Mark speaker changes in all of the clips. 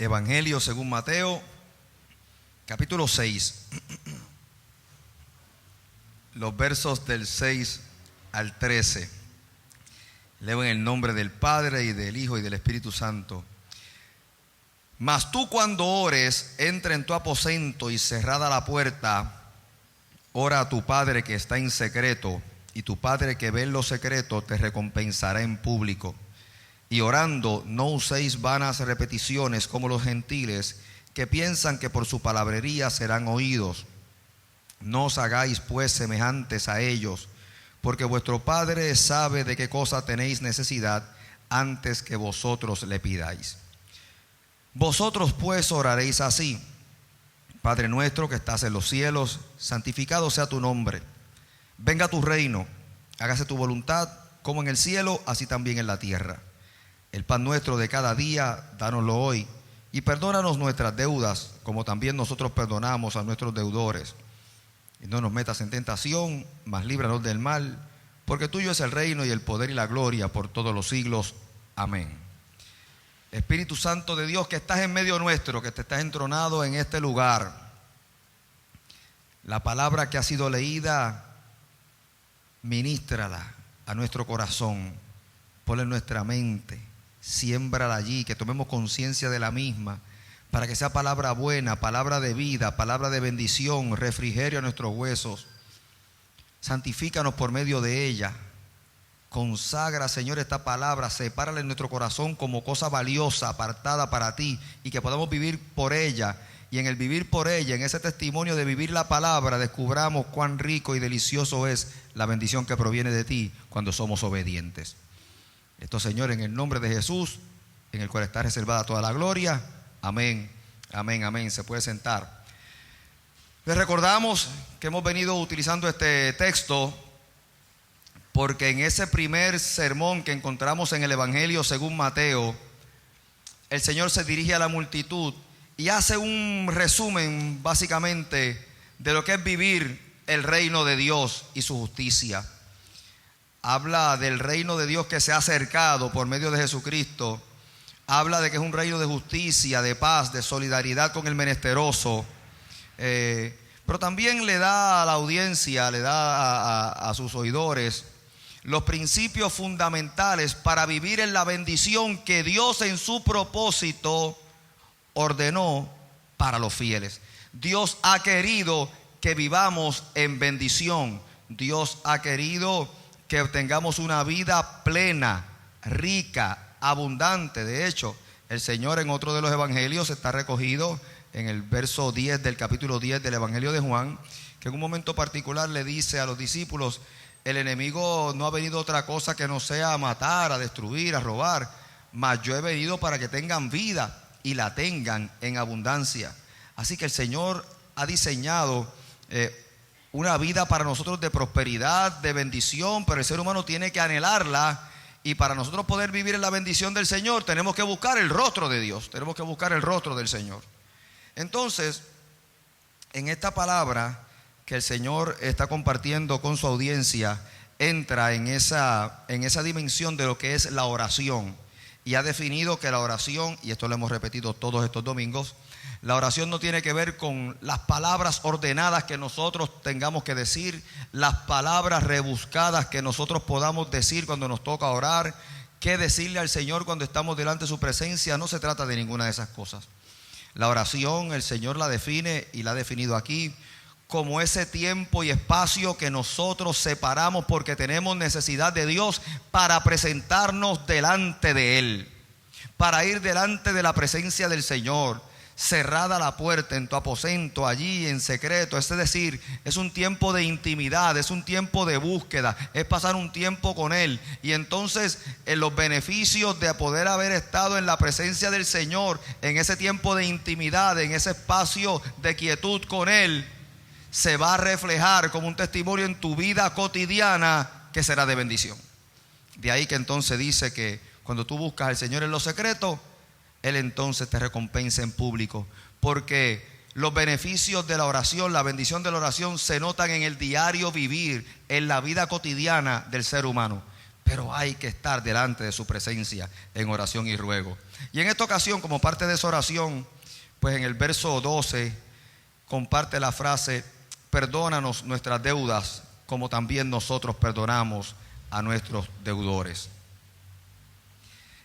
Speaker 1: Evangelio según Mateo, capítulo 6, los versos del 6 al 13. Leo en el nombre del Padre, y del Hijo, y del Espíritu Santo. Mas tú, cuando ores, entra en tu aposento y cerrada la puerta, ora a tu Padre que está en secreto, y tu Padre que ve en lo secreto te recompensará en público. Y orando, no uséis vanas repeticiones como los gentiles, que piensan que por su palabrería serán oídos. No os hagáis pues semejantes a ellos, porque vuestro Padre sabe de qué cosa tenéis necesidad antes que vosotros le pidáis. Vosotros pues oraréis así: Padre nuestro que estás en los cielos, santificado sea tu nombre. Venga tu reino, hágase tu voluntad, como en el cielo, así también en la tierra. El pan nuestro de cada día, dánoslo hoy, y perdónanos nuestras deudas, como también nosotros perdonamos a nuestros deudores. Y no nos metas en tentación, mas líbranos del mal, porque tuyo es el reino y el poder y la gloria por todos los siglos. Amén. Espíritu Santo de Dios, que estás en medio nuestro, que te estás entronado en este lugar, la palabra que ha sido leída, ministrala a nuestro corazón, ponla en nuestra mente, siémbrala allí, que tomemos conciencia de la misma, para que sea palabra buena, palabra de vida, palabra de bendición, refrigerio a nuestros huesos. Santifícanos por medio de ella. Consagra, Señor, esta palabra, sepárala en nuestro corazón como cosa valiosa, apartada para ti, y que podamos vivir por ella. Y en el vivir por ella, en ese testimonio de vivir la palabra, descubramos cuán rico y delicioso es la bendición que proviene de ti cuando somos obedientes. Esto, Señor, en el nombre de Jesús, en el cual está reservada toda la gloria. Amén, amén, amén. Se puede sentar. Les recordamos que hemos venido utilizando este texto porque en ese primer sermón que encontramos en el Evangelio según Mateo, el Señor se dirige a la multitud y hace un resumen básicamente de lo que es vivir el reino de Dios y su justicia. Habla del reino de Dios que se ha acercado por medio de Jesucristo. Habla de que es un reino de justicia, de paz, de solidaridad con el menesteroso. Pero también le da a la audiencia, le da a sus oidores los principios fundamentales para vivir en la bendición que Dios en su propósito ordenó para los fieles. Dios ha querido que vivamos en bendición. Dios ha querido que tengamos una vida plena, rica, abundante. De hecho, el Señor en otro de los evangelios está recogido en el verso 10 del capítulo 10 del Evangelio de Juan, que en un momento particular le dice a los discípulos: el enemigo no ha venido otra cosa que no sea a matar, a destruir, a robar, mas yo he venido para que tengan vida y la tengan en abundancia. Así que el Señor ha diseñado una vida para nosotros de prosperidad, de bendición, pero el ser humano tiene que anhelarla. Y para nosotros poder vivir en la bendición del Señor, tenemos que buscar el rostro de Dios, tenemos que buscar el rostro del Señor. Entonces, en esta palabra que el Señor está compartiendo con su audiencia, entra en esa dimensión de lo que es la oración. Y ha definido que la oración, y esto lo hemos repetido todos estos domingos, la oración no tiene que ver con las palabras ordenadas que nosotros tengamos que decir, las palabras rebuscadas que nosotros podamos decir cuando nos toca orar, qué decirle al Señor cuando estamos delante de su presencia. No se trata de ninguna de esas cosas. La oración, el Señor la define, y la ha definido aquí, como ese tiempo y espacio que nosotros separamos porque tenemos necesidad de Dios para presentarnos delante de Él, para ir delante de la presencia del Señor. Cerrada la puerta en tu aposento, allí en secreto, es decir, es un tiempo de intimidad, es un tiempo de búsqueda, es pasar un tiempo con Él. Y entonces en los beneficios de poder haber estado en la presencia del Señor, en ese tiempo de intimidad, en ese espacio de quietud con Él, se va a reflejar como un testimonio en tu vida cotidiana que será de bendición. De ahí que entonces dice que cuando tú buscas al Señor en lo secreto, Él entonces te recompensa en público, porque los beneficios de la oración, la bendición de la oración se notan en el diario vivir, en la vida cotidiana del ser humano. pero hay que estar delante de su presencia en oración y ruego. Y en esta ocasión, como parte de esa oración, pues en el verso 12 comparte la frase: perdónanos nuestras deudas como también nosotros perdonamos a nuestros deudores.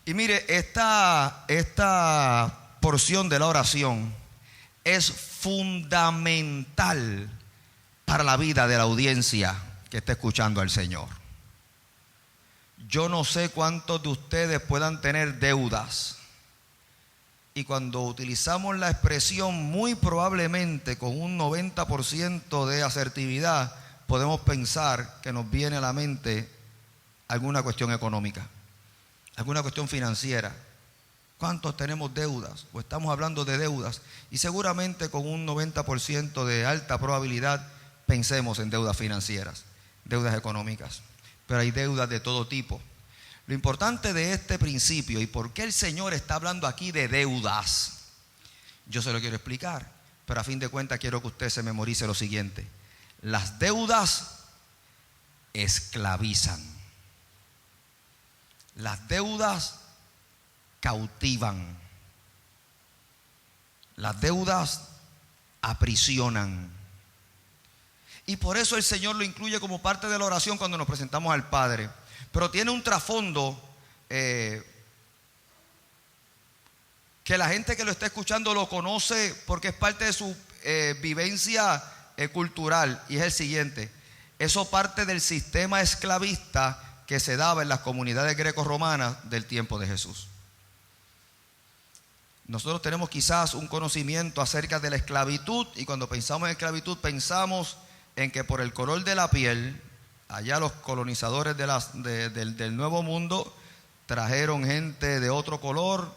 Speaker 1: Y mire, esta porción de la oración es fundamental para la vida de la audiencia que está escuchando al Señor. Yo no sé cuántos de ustedes puedan tener deudas, y cuando utilizamos la expresión muy probablemente con un 90% de asertividad, podemos pensar que nos viene a la mente alguna cuestión económica, alguna cuestión financiera. ¿Cuántos tenemos deudas? O estamos hablando de deudas, y seguramente con un 90% de alta probabilidad pensemos en deudas financieras, deudas económicas, pero hay deudas de todo tipo. Lo importante de este principio y por qué el Señor está hablando aquí de deudas, yo se lo quiero explicar, pero a fin de cuentas quiero que usted se memorice lo siguiente: las deudas esclavizan, las deudas cautivan, las deudas aprisionan. Y por eso el Señor lo incluye como parte de la oración cuando nos presentamos al Padre. Pero tiene un trasfondo que la gente que lo está escuchando lo conoce porque es parte de su vivencia cultural, y es el siguiente: eso parte del sistema esclavista que se daba en las comunidades greco-romanas del tiempo de Jesús. Nosotros tenemos quizás un conocimiento acerca de la esclavitud, y cuando pensamos en esclavitud pensamos en que por el color de la piel, allá los colonizadores del Nuevo Mundo trajeron gente de otro color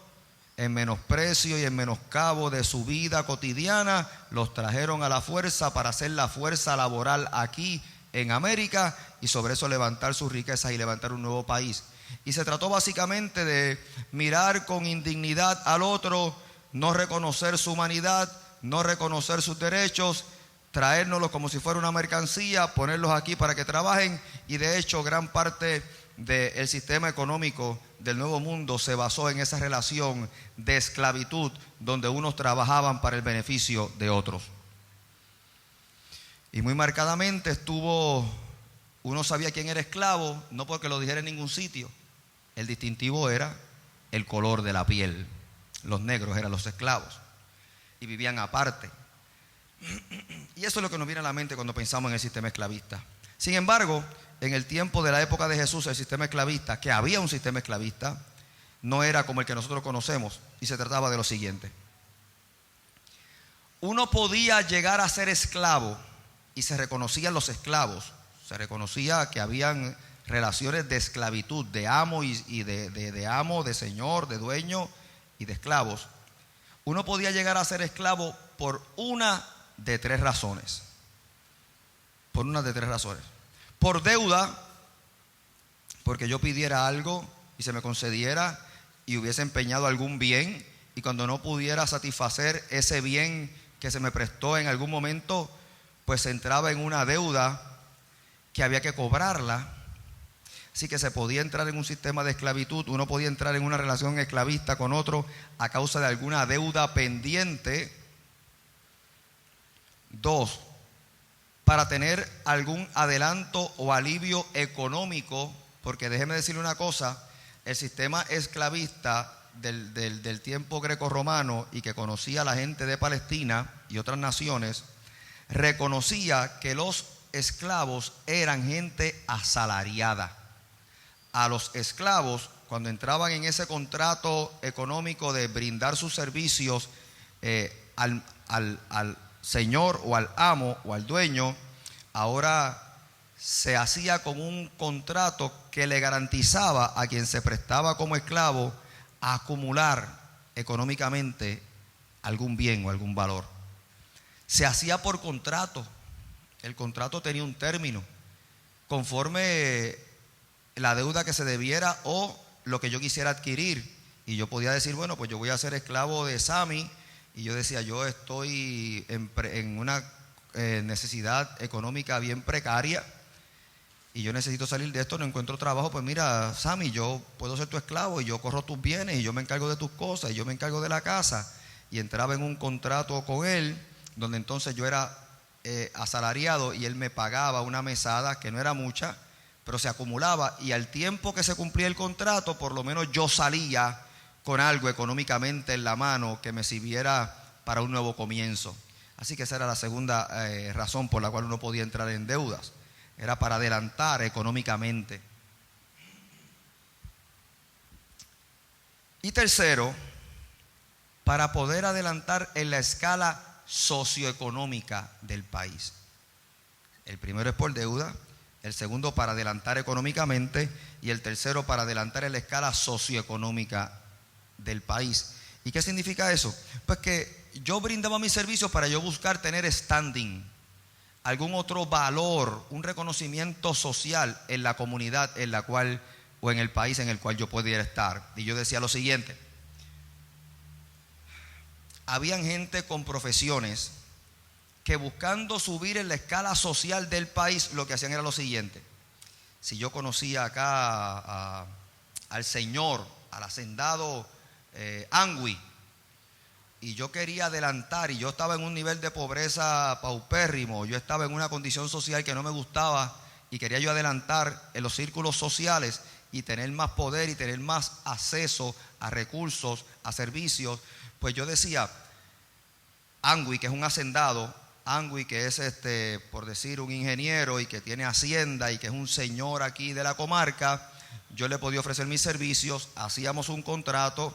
Speaker 1: en menosprecio y en menoscabo de su vida cotidiana, los trajeron a la fuerza para hacer la fuerza laboral aquí en América y sobre eso levantar sus riquezas y levantar un nuevo país. Y se trató básicamente de mirar con indignidad al otro, no reconocer su humanidad, no reconocer sus derechos, traérnoslos como si fuera una mercancía, ponerlos aquí para que trabajen. Y de hecho gran parte del sistema económico del Nuevo Mundo se basó en esa relación de esclavitud, donde unos trabajaban para el beneficio de otros. Y muy marcadamente uno sabía quién era esclavo, no porque lo dijera en ningún sitio. El distintivo era el color de la piel. Los negros eran los esclavos y vivían aparte. Y eso es lo que nos viene a la mente cuando pensamos en el sistema esclavista. Sin embargo, en el tiempo de la época de Jesús, el sistema esclavista, que había un sistema esclavista, no era como el que nosotros conocemos, y se trataba de lo siguiente: uno podía llegar a ser esclavo y se reconocían los esclavos, se reconocía que habían relaciones de esclavitud, de amo y de amo, de señor, de dueño y de esclavos. Uno podía llegar a ser esclavo por una de tres razones. Por una de tres razones. Por deuda, porque yo pidiera algo y se me concediera y hubiese empeñado algún bien, y cuando no pudiera satisfacer ese bien que se me prestó en algún momento, pues entraba en una deuda que había que cobrarla. Así que se podía entrar en un sistema de esclavitud, uno podía entrar en una relación esclavista con otro a causa de alguna deuda pendiente. Dos, para tener algún adelanto o alivio económico, porque déjeme decirle una cosa: el sistema esclavista del tiempo greco-romano, y que conocía a la gente de Palestina y otras naciones, reconocía que los esclavos eran gente asalariada. A los esclavos, cuando entraban en ese contrato económico de brindar sus servicios al señor o al amo o al dueño, ahora se hacía con un contrato que le garantizaba a quien se prestaba como esclavo a acumular económicamente algún bien o algún valor. Se hacía por contrato. El contrato tenía un término conforme la deuda que se debiera o lo que yo quisiera adquirir. Y yo podía decir, bueno, pues yo voy a ser esclavo de Sammy, y yo decía, yo estoy en una necesidad económica bien precaria, y yo necesito salir de esto, no encuentro trabajo, pues mira, Sammy, yo puedo ser tu esclavo y yo corro tus bienes y yo me encargo de tus cosas y yo me encargo de la casa. Y entraba en un contrato con él, donde entonces yo era asalariado y él me pagaba una mesada que no era mucha, pero se acumulaba, y al tiempo que se cumplía el contrato, por lo menos yo salía con algo económicamente en la mano que me sirviera para un nuevo comienzo. Así que esa era la segunda razón por la cual uno podía entrar en deudas, era para adelantar económicamente. Y tercero, para poder adelantar en la escala socioeconómica del país. El primero es por deuda, el segundo para adelantar económicamente y el tercero para adelantar en la escala socioeconómica del país. ¿Y qué significa eso? Pues que yo brindaba mis servicios para yo buscar tener standing, algún otro valor, un reconocimiento social en la comunidad en la cual, o en el país en el cual yo pudiera estar. Y yo decía lo siguiente: habían gente con profesiones que, buscando subir en la escala social del país, lo que hacían era lo siguiente. Si yo conocía acá al señor, al hacendado Angui, y yo quería adelantar, y yo estaba en un nivel de pobreza paupérrimo, yo estaba en una condición social que no me gustaba, y quería yo adelantar en los círculos sociales y tener más poder y tener más acceso a recursos, a servicios, pues yo decía: Angui, que es un hacendado, Angui, que es por decir, un ingeniero y que tiene hacienda y que es un señor aquí de la comarca, yo le podía ofrecer mis servicios, hacíamos un contrato,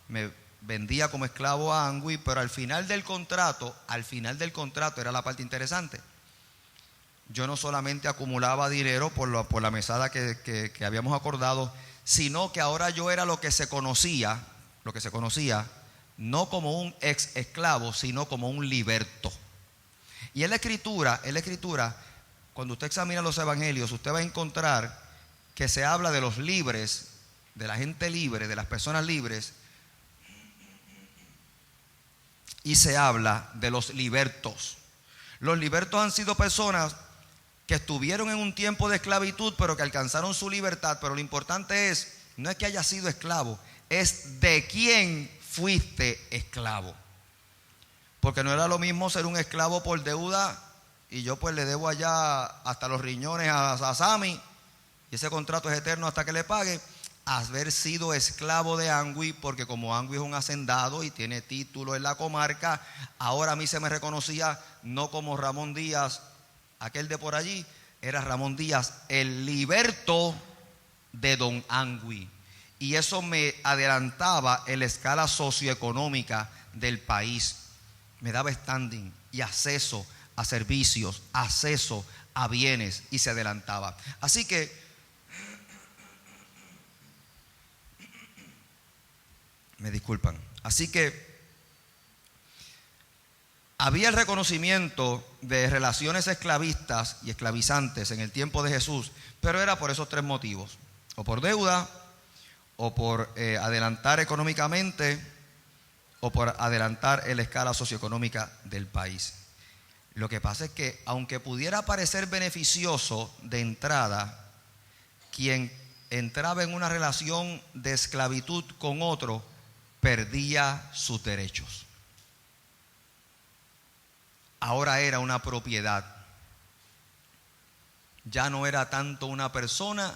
Speaker 1: me vendía como esclavo a Angui, pero al final del contrato era la parte interesante. Yo no solamente acumulaba dinero por la mesada que habíamos acordado, sino que ahora yo era lo que se conocía, no como un ex esclavo, sino como un liberto. Y en la escritura, cuando usted examina los evangelios, usted va a encontrar que se habla de los libres, de la gente libre, de las personas libres, y se habla de los libertos. Los libertos han sido personas que estuvieron en un tiempo de esclavitud, pero que alcanzaron su libertad. Pero lo importante no es que haya sido esclavo, es de quién fuiste esclavo. Porque no era lo mismo ser un esclavo por deuda, y yo pues le debo allá hasta los riñones a Sammy, y ese contrato es eterno hasta que le pague, haber sido esclavo de Angui, porque como Angui es un hacendado y tiene título en la comarca, ahora a mí se me reconocía no como Ramón Díaz, aquel de por allí, era Ramón Díaz, el liberto de don Angui. Y eso me adelantaba en la escala socioeconómica del país. Me daba standing y acceso a servicios, acceso a bienes, y se adelantaba. Así que me disculpan. Así que había el reconocimiento de relaciones esclavistas y esclavizantes en el tiempo de Jesús, pero era por esos tres motivos: o por deuda, o por adelantar económicamente, o por adelantar en la escala socioeconómica del país. Lo que pasa es que, aunque pudiera parecer beneficioso de entrada, quien entraba en una relación de esclavitud con otro perdía sus derechos. Ahora era una propiedad. Ya no era tanto una persona,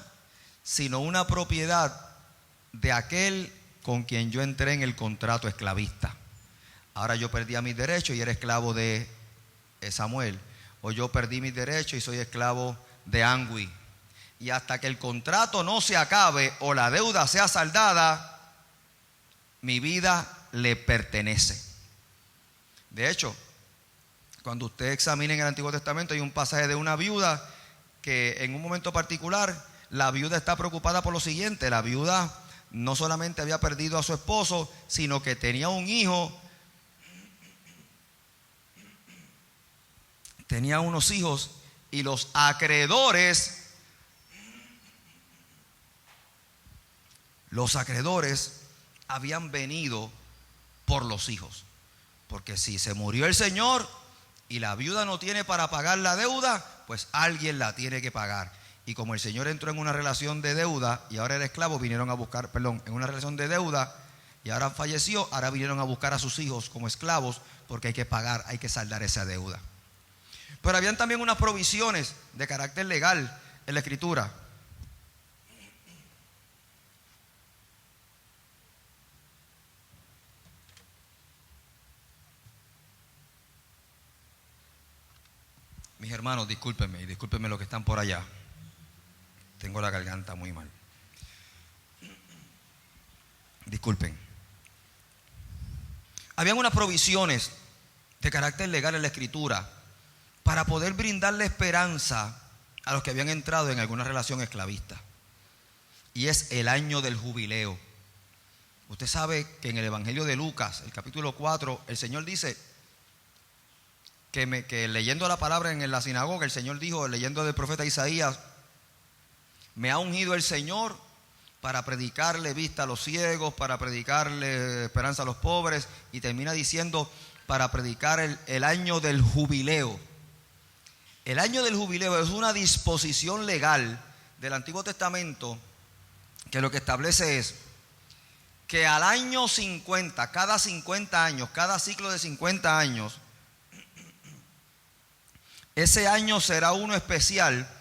Speaker 1: sino una propiedad de aquel con quien yo entré en el contrato esclavista. Ahora yo perdía mis derechos y era esclavo de Samuel, o yo perdí mis derechos y soy esclavo de Angui. Y hasta que el contrato no se acabe o la deuda sea saldada, mi vida le pertenece. De hecho, cuando usted examina en el Antiguo Testamento, hay un pasaje de una viuda que en un momento particular, la viuda está preocupada por lo siguiente: la viuda no solamente había perdido a su esposo, sino que tenía un hijo, tenía unos hijos, y los acreedores habían venido por los hijos. Porque si se murió el señor y la viuda no tiene para pagar la deuda, pues alguien la tiene que pagar. Y como el señor entró en una relación de deuda y ahora era esclavo, vinieron a buscar, en una relación de deuda y ahora falleció, ahora vinieron a buscar a sus hijos como esclavos porque hay que pagar, hay que saldar esa deuda. Pero habían también unas provisiones de carácter legal en la Escritura. Mis hermanos, discúlpenme, y discúlpenme los que están por allá. Tengo la garganta muy mal. Disculpen. Habían unas provisiones de carácter legal en la Escritura para poder brindarle esperanza a los que habían entrado en alguna relación esclavista. Y es el año del jubileo. Usted sabe que en el Evangelio de Lucas, el capítulo 4, el Señor dice que leyendo la palabra en la sinagoga, el Señor dijo, leyendo del profeta Isaías, me ha ungido el Señor para predicarle vista a los ciegos, para predicarle esperanza a los pobres, y termina diciendo para predicar el año del jubileo. El año del jubileo es una disposición legal del Antiguo Testamento que lo que establece es que al año 50, cada 50 años, cada ciclo de 50 años, ese año será uno especial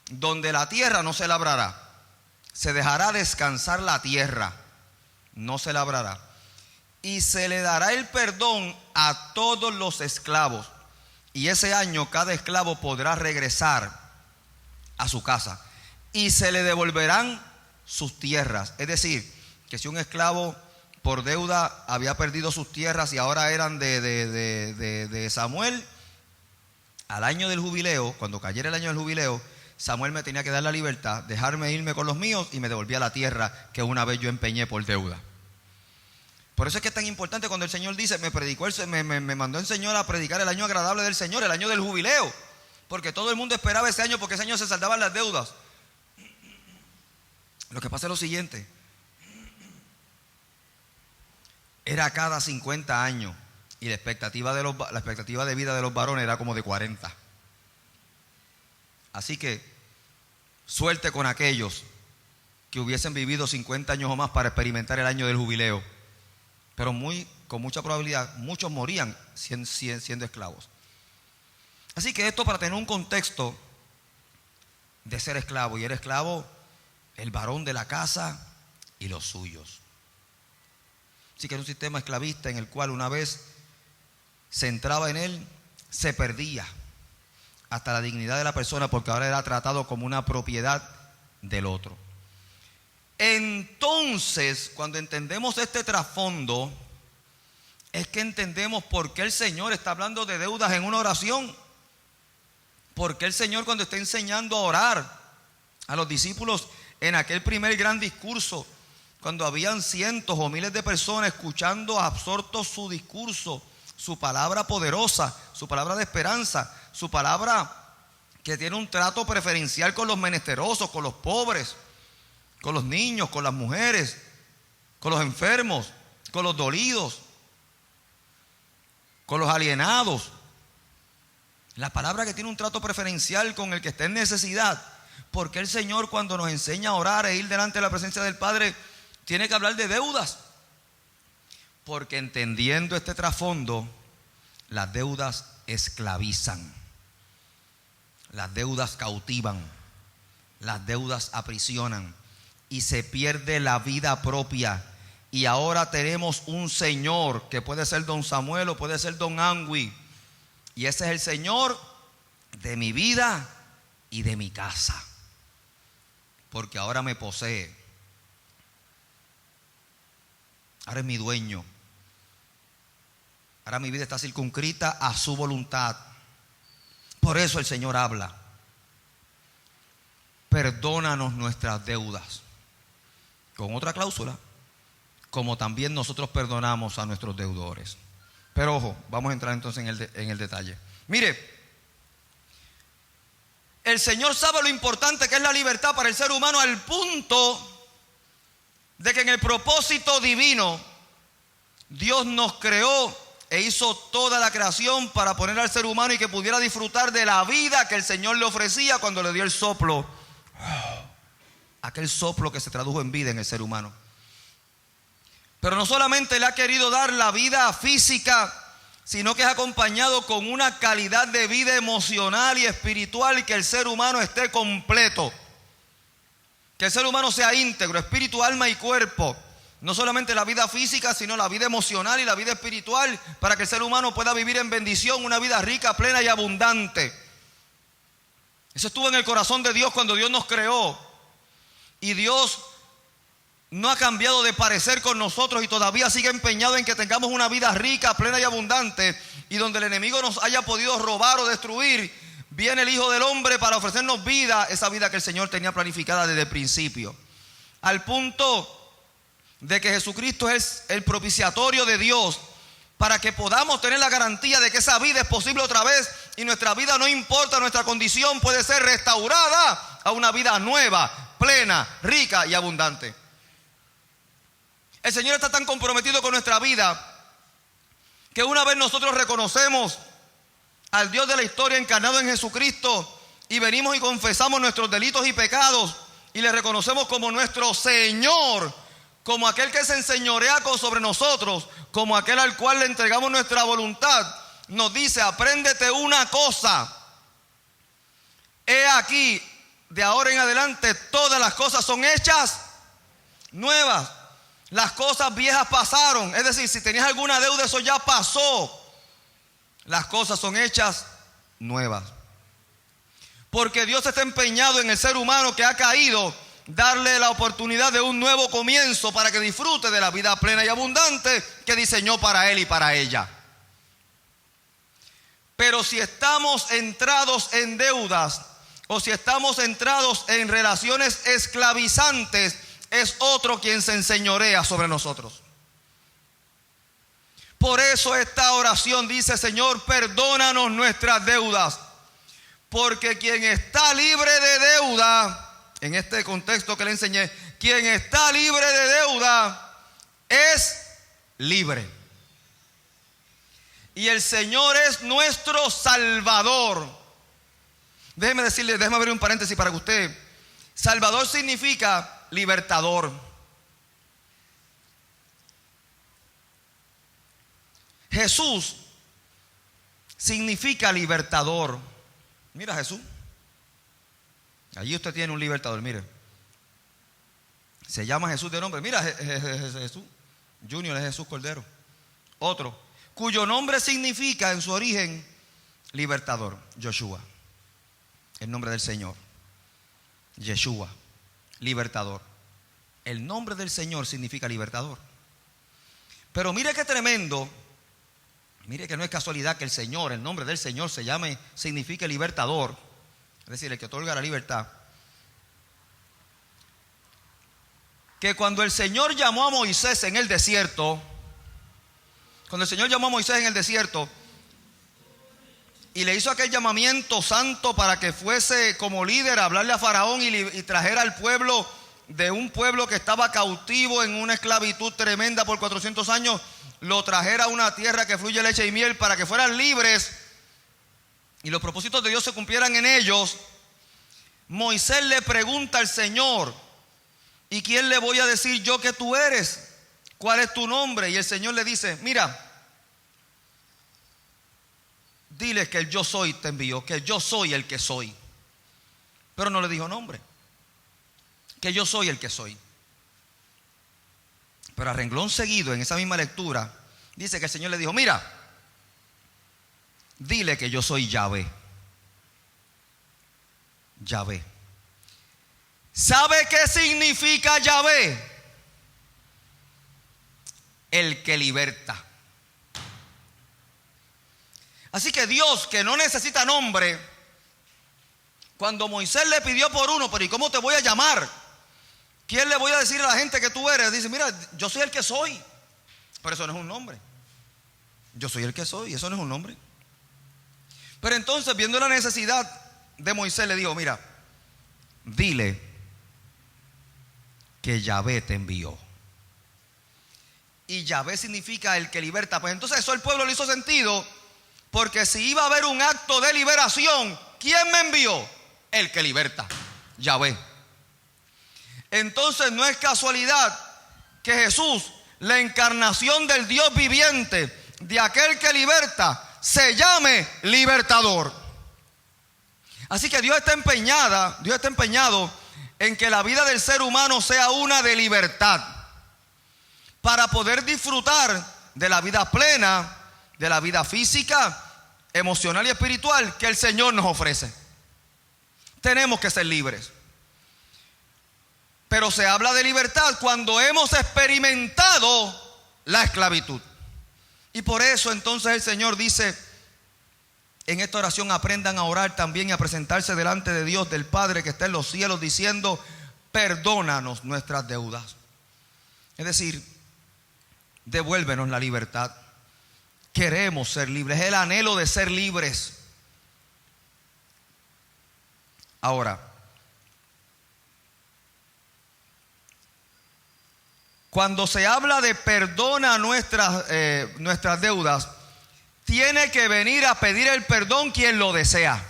Speaker 1: donde la tierra no se labrará. Se dejará descansar la tierra, no se labrará. Y se le dará el perdón a todos los esclavos. Y ese año cada esclavo podrá regresar a su casa. Y se le devolverán sus tierras. Es decir, que si un esclavo por deuda había perdido sus tierras y ahora eran de Samuel, al año del jubileo, cuando cayera el año del jubileo, Samuel me tenía que dar la libertad, dejarme irme con los míos y me devolvía la tierra que una vez yo empeñé por deuda. Por eso es que es tan importante cuando el Señor dice, me mandó el Señor a predicar el año agradable del Señor, el año del jubileo, porque todo el mundo esperaba ese año, porque ese año se saldaban las deudas. Lo que pasa es lo siguiente, era cada 50 años y la expectativa de vida de los varones era como de 40. Así que suerte con aquellos que hubiesen vivido 50 años o más para experimentar el año del jubileo. Pero con mucha probabilidad, muchos morían siendo esclavos. Así que esto para tener un contexto de ser esclavo. Y era esclavo el varón de la casa y los suyos. Así que era un sistema esclavista en el cual una vez se entraba en él, se perdía hasta la dignidad de la persona, porque ahora era tratado como una propiedad del otro. Entonces, cuando entendemos este trasfondo, es que entendemos por qué el Señor está hablando de deudas en una oración. Por qué el Señor, cuando está enseñando a orar a los discípulos en aquel primer gran discurso, cuando habían cientos o miles de personas escuchando absortos su discurso, su palabra poderosa, su palabra de esperanza, su palabra que tiene un trato preferencial con los menesterosos, con los pobres, con los niños, con las mujeres, con los enfermos, con los dolidos, con los alienados. La palabra que tiene un trato preferencial con el que está en necesidad. Porque el Señor, cuando nos enseña a orar e ir delante de la presencia del Padre, tiene que hablar de deudas. Porque entendiendo este trasfondo, las deudas esclavizan, las deudas cautivan, las deudas aprisionan y se pierde la vida propia. Y ahora tenemos un Señor que puede ser don Samuel o puede ser don Angui, y ese es el Señor de mi vida y de mi casa, porque ahora me posee, ahora es mi dueño. Ahora mi vida está circunscrita a su voluntad. Por eso el Señor habla: perdónanos nuestras deudas, con otra cláusula, como también nosotros perdonamos a nuestros deudores. Pero ojo, vamos a entrar entonces en el detalle. Mire, el Señor sabe lo importante que es la libertad para el ser humano, al punto de que en el propósito divino Dios nos creó e hizo toda la creación para poner al ser humano y que pudiera disfrutar de la vida que el Señor le ofrecía cuando le dio el soplo aquel soplo que se tradujo en vida en el ser humano. Pero no solamente le ha querido dar la vida física, sino que es acompañado con una calidad de vida emocional y espiritual, y que el ser humano esté completo. Que el ser humano sea íntegro, espíritu, alma y cuerpo. No solamente la vida física, sino la vida emocional y la vida espiritual, para que el ser humano pueda vivir en bendición, una vida rica, plena y abundante. Eso estuvo en el corazón de Dios cuando Dios nos creó. Y Dios no ha cambiado de parecer con nosotros y todavía sigue empeñado en que tengamos una vida rica, plena y abundante. Y donde el enemigo nos haya podido robar o destruir, viene el Hijo del Hombre para ofrecernos vida, esa vida que el Señor tenía planificada desde el principio. Al punto de que Jesucristo es el propiciatorio de Dios, para que podamos tener la garantía de que esa vida es posible otra vez, y nuestra vida, no importa nuestra condición, puede ser restaurada a una vida nueva, plena, rica y abundante. El Señor está tan comprometido con nuestra vida que una vez nosotros reconocemos al Dios de la historia encarnado en Jesucristo y venimos y confesamos nuestros delitos y pecados y le reconocemos como nuestro Señor, como aquel que se enseñorea sobre nosotros, como aquel al cual le entregamos nuestra voluntad, nos dice: apréndete una cosa, he aquí, de ahora en adelante todas las cosas son hechas nuevas. Las cosas viejas pasaron. Es decir, si tenías alguna deuda, eso ya pasó. Las cosas son hechas nuevas. Porque Dios está empeñado en el ser humano que ha caído, darle la oportunidad de un nuevo comienzo para que disfrute de la vida plena y abundante que diseñó para él y para ella. Pero si estamos entrados en deudas, o si estamos entrados en relaciones esclavizantes, es otro quien se enseñorea sobre nosotros. Por eso esta oración dice: Señor, perdónanos nuestras deudas, porque quien está libre de deuda, en este contexto que le enseñé, quien está libre de deuda es libre. Y el Señor es nuestro Salvador. Déjeme abrir un paréntesis para que usted. Salvador significa libertador. Jesús significa libertador. Mira Jesús. Allí usted tiene un libertador, mire. Se llama Jesús de nombre. Mira Jesús. Junior es Jesús Cordero. Otro, cuyo nombre significa en su origen libertador. Joshua. El nombre del Señor. Yeshua. Libertador. El nombre del Señor significa libertador. Pero mire qué tremendo. Mire que no es casualidad que el Señor, el nombre del Señor signifique libertador. Es decir, el que otorga la libertad. Que cuando el Señor llamó a Moisés en el desierto, y le hizo aquel llamamiento santo para que fuese como líder a hablarle a Faraón y trajera al pueblo, de un pueblo que estaba cautivo en una esclavitud tremenda por 400 años, lo trajera a una tierra que fluye leche y miel para que fueran libres y los propósitos de Dios se cumplieran en ellos. Moisés le pregunta al Señor: ¿y quién le voy a decir yo que tú eres? ¿Cuál es tu nombre? Y el Señor le dice: mira, dile que el yo soy te envió, que yo soy el que soy. Pero no le dijo nombre, que yo soy el que soy. Pero a renglón seguido, en esa misma lectura, dice que el Señor le dijo: mira, dile que yo soy Yahvé. Yahvé. ¿Sabe qué significa Yahvé? El que liberta. Así que Dios, que no necesita nombre, cuando Moisés le pidió por uno: pero ¿y cómo te voy a llamar? ¿Quién le voy a decir a la gente que tú eres? Dice: mira, yo soy el que soy. Pero eso no es un nombre. Yo soy el que soy, eso no es un nombre. Pero entonces, viendo la necesidad de Moisés, le dijo: mira, dile que Yahvé te envió. Y Yahvé significa el que liberta. Pues entonces eso al pueblo le hizo sentido, porque si iba a haber un acto de liberación, ¿quién me envió? El que liberta, Yahvé. Entonces no es casualidad que Jesús, la encarnación del Dios viviente, de aquel que liberta, se llame libertador. Así que Dios está empeñado en que la vida del ser humano sea una de libertad, para poder disfrutar de la vida plena, de la vida física, emocional y espiritual que el Señor nos ofrece. Tenemos que ser libres. Pero se habla de libertad cuando hemos experimentado la esclavitud. Y por eso entonces el Señor dice en esta oración: aprendan a orar también y a presentarse delante de Dios, del Padre que está en los cielos, diciendo: perdónanos nuestras deudas. Es decir, devuélvenos la libertad. Queremos ser libres, es el anhelo de ser libres. Ahora, cuando se habla de perdona nuestras deudas, tiene que venir a pedir el perdón quien lo desea.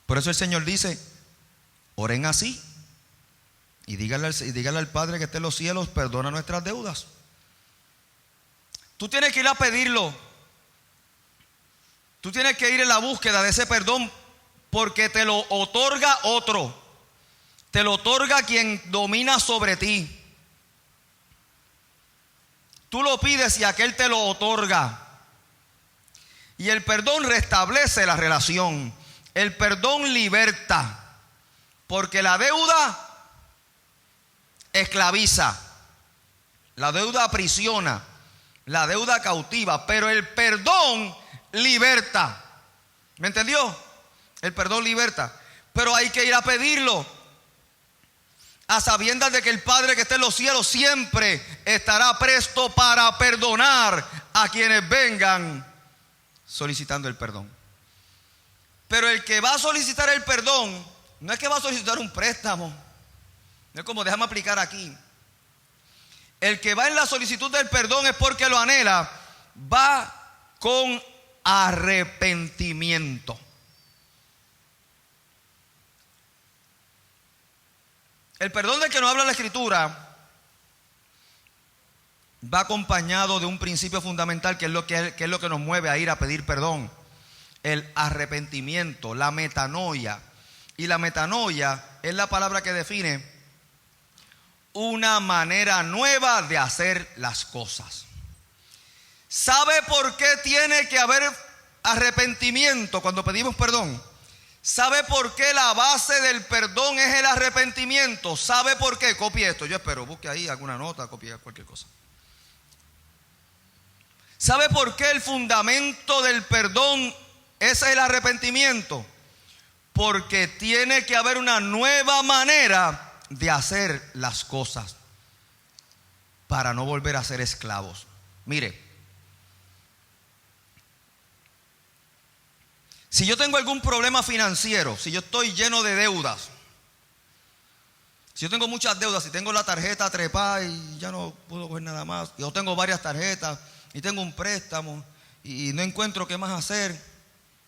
Speaker 1: Por eso el Señor dice: oren así y díganle al Padre que está en los cielos: perdona nuestras deudas. Tú tienes que ir a pedirlo. Tú tienes que ir en la búsqueda de ese perdón, porque te lo otorga otro. Te lo otorga quien domina sobre ti. Tú lo pides y aquel te lo otorga. Y el perdón restablece la relación. El perdón liberta, porque la deuda esclaviza, la deuda aprisiona, la deuda cautiva, pero el perdón liberta. ¿Me entendió? El perdón liberta, pero hay que ir a pedirlo, a sabiendas de que el Padre que está en los cielos siempre estará presto para perdonar a quienes vengan solicitando el perdón. Pero el que va a solicitar el perdón no es que va a solicitar un préstamo, no es como déjame aplicar aquí. El que va en la solicitud del perdón es porque lo anhela, va con arrepentimiento. El perdón del que nos habla la Escritura va acompañado de un principio fundamental que es lo que nos mueve a ir a pedir perdón: el arrepentimiento, la metanoia. Y la metanoia es la palabra que define una manera nueva de hacer las cosas. ¿Sabe por qué tiene que haber arrepentimiento cuando pedimos perdón? ¿Sabe por qué la base del perdón es el arrepentimiento? ¿Sabe por qué? Copie esto, yo espero, busque ahí alguna nota, copie cualquier cosa. ¿Sabe por qué el fundamento del perdón es el arrepentimiento? Porque tiene que haber una nueva manera de hacer las cosas para no volver a ser esclavos. Mire, si yo tengo algún problema financiero, si yo estoy lleno de deudas, si yo tengo muchas deudas, si tengo la tarjeta trepada y ya no puedo coger nada más, yo tengo varias tarjetas y tengo un préstamo y no encuentro qué más hacer,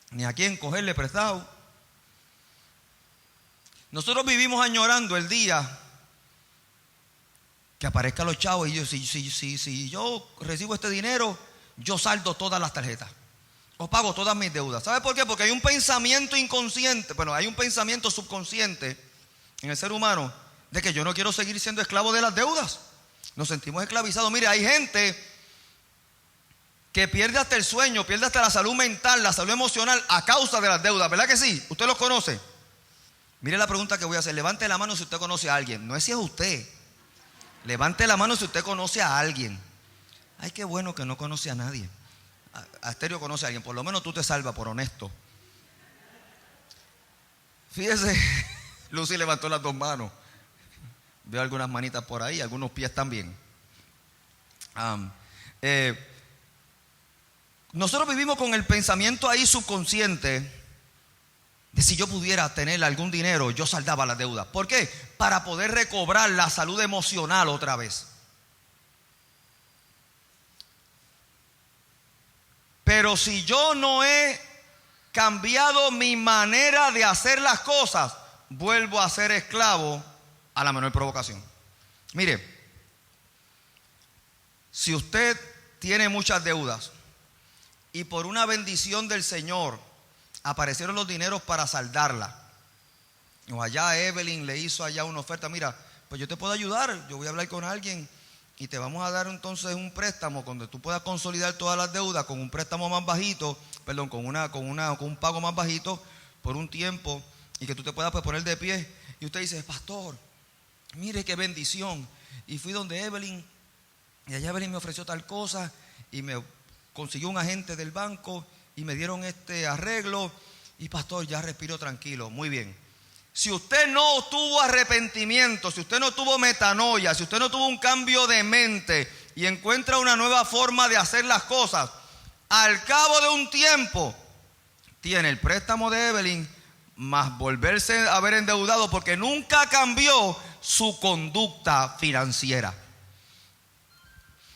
Speaker 1: ni a quién cogerle prestado. Nosotros vivimos añorando el día que aparezcan los chavos y yo, si yo recibo este dinero, yo saldo todas las tarjetas o pago todas mis deudas. ¿Sabe por qué? Porque hay un pensamiento inconsciente, hay un pensamiento subconsciente en el ser humano de que yo no quiero seguir siendo esclavo de las deudas. Nos sentimos esclavizados. Mire, hay gente que pierde hasta el sueño, pierde hasta la salud mental, la salud emocional a causa de las deudas. ¿Verdad que sí? ¿Usted los conoce? Mire la pregunta que voy a hacer. Levante la mano si usted conoce a alguien. No es si es usted. Levante la mano si usted conoce a alguien. Ay, qué bueno que no conoce a nadie. Asterio conoce a alguien. Por lo menos tú te salvas por honesto. Fíjese, Lucy levantó las dos manos. Veo algunas manitas por ahí, algunos pies también. Nosotros vivimos con el pensamiento ahí subconsciente de si yo pudiera tener algún dinero, yo saldaba la deuda. ¿Por qué? Para poder recobrar la salud emocional otra vez. Pero si yo no he cambiado mi manera de hacer las cosas, vuelvo a ser esclavo a la menor provocación. Mire, si usted tiene muchas deudas y por una bendición del Señor aparecieron los dineros para saldarla, o allá Evelyn le hizo allá una oferta, mira, pues yo te puedo ayudar, yo voy a hablar con alguien y te vamos a dar entonces un préstamo donde tú puedas consolidar todas las deudas con un préstamo más bajito, perdón, con un pago más bajito por un tiempo y que tú te puedas pues poner de pie. Y usted dice, pastor, mire qué bendición. Y fui donde Evelyn y allá Evelyn me ofreció tal cosa y me consiguió un agente del banco y me dieron este arreglo y pastor, ya respiro tranquilo. Muy bien. Si usted no tuvo arrepentimiento, si usted no tuvo metanoia, si usted no tuvo un cambio de mente y encuentra una nueva forma de hacer las cosas, al cabo de un tiempo tiene el préstamo de Evelyn más volverse a ver endeudado porque nunca cambió su conducta financiera.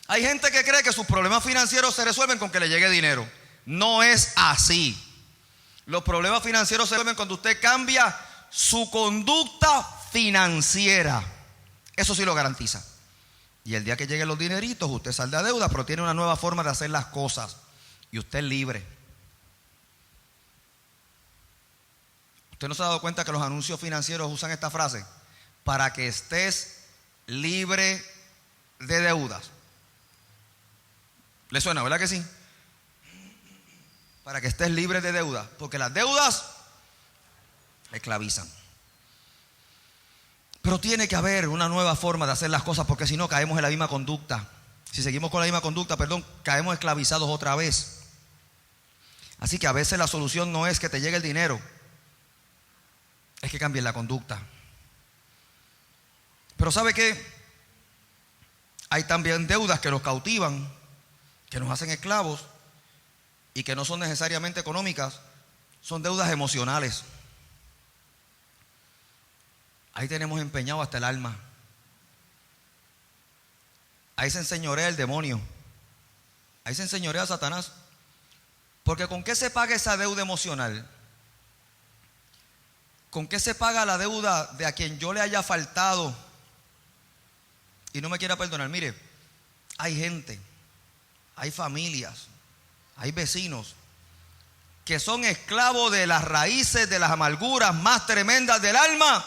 Speaker 1: Hay gente que cree que sus problemas financieros se resuelven con que le llegue dinero. No es así. Los problemas financieros se resuelven cuando usted cambia su conducta financiera. Eso sí lo garantiza. Y el día que lleguen los dineritos, usted sale de deuda, pero tiene una nueva forma de hacer las cosas. Y usted es libre. ¿Usted no se ha dado cuenta que los anuncios financieros usan esta frase? Para que estés libre de deudas. ¿Le suena, verdad que sí? Para que estés libre de deudas. Porque las deudas esclavizan. Pero tiene que haber una nueva forma de hacer las cosas, porque si no caemos en la misma conducta. Si seguimos con la misma conducta, caemos esclavizados otra vez. Así que a veces la solución no es que te llegue el dinero, es que cambies la conducta. Pero ¿sabe qué? Hay también deudas que nos cautivan, que nos hacen esclavos y que no son necesariamente económicas, son deudas emocionales. Ahí tenemos empeñado hasta el alma. Ahí se enseñorea el demonio. Ahí se enseñorea Satanás. Porque ¿con qué se paga esa deuda emocional? ¿Con qué se paga la deuda de a quien yo le haya faltado y no me quiera perdonar? Mire, hay gente, hay familias, hay vecinos que son esclavos de las raíces de las amarguras más tremendas del alma,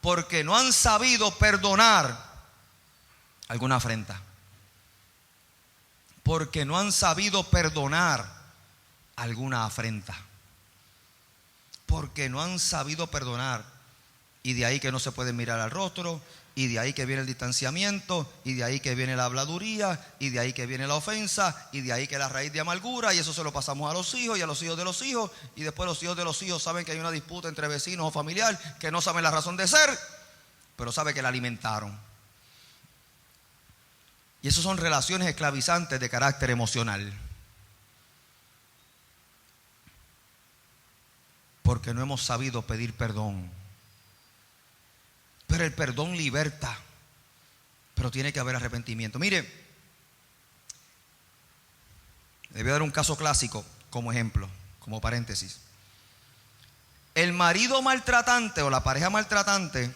Speaker 1: porque no han sabido perdonar alguna afrenta. Porque no han sabido perdonar alguna afrenta. Porque no han sabido perdonar. Y de ahí que no se pueden mirar al rostro. Y de ahí que viene el distanciamiento. Y de ahí que viene la habladuría. Y de ahí que viene la ofensa. Y de ahí que la raíz de amargura. Y eso se lo pasamos a los hijos y a los hijos de los hijos. Y después los hijos de los hijos saben que hay una disputa entre vecinos o familiares que no saben la razón de ser, pero saben que la alimentaron. Y eso son relaciones esclavizantes de carácter emocional. Porque no hemos sabido pedir perdón. Pero el perdón liberta. Pero tiene que haber arrepentimiento. Mire, le voy a dar un caso clásico como ejemplo, como paréntesis. El marido maltratante o la pareja maltratante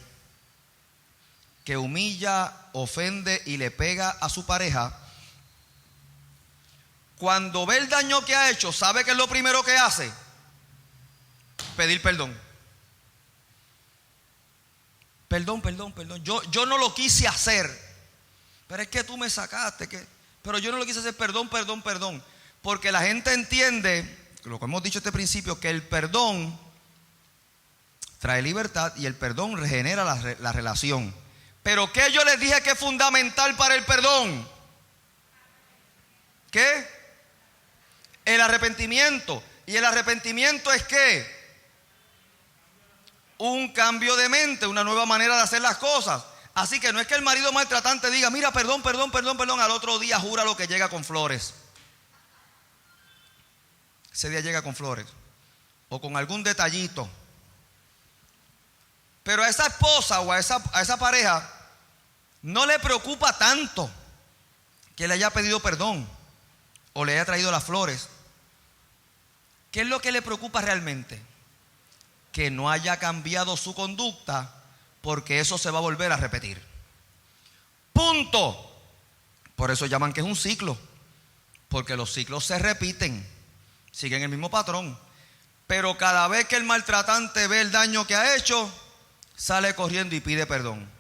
Speaker 1: que humilla, ofende y le pega a su pareja, cuando ve el daño que ha hecho, ¿sabe qué es lo primero que hace? Pedir perdón. Perdón. Yo no lo quise hacer, pero es que tú me sacaste. Pero yo no lo quise hacer. Perdón. Porque la gente entiende, lo que hemos dicho este principio, que el perdón trae libertad y el perdón regenera la relación. Pero ¿qué yo les dije que es fundamental para el perdón? ¿Qué? El arrepentimiento. ¿Y el arrepentimiento es qué? Un cambio de mente, una nueva manera de hacer las cosas. Así que no es que el marido maltratante diga, mira, perdón, al otro día jura lo que llega con flores. Ese día llega con flores o con algún detallito. Pero a esa esposa o a esa pareja no le preocupa tanto que le haya pedido perdón o le haya traído las flores. ¿Qué es lo que le preocupa realmente? Que no haya cambiado su conducta porque eso se va a volver a repetir. Punto. Por eso llaman que es un ciclo, porque los ciclos se repiten, siguen el mismo patrón. Pero cada vez que el maltratante ve el daño que ha hecho, sale corriendo y pide perdón.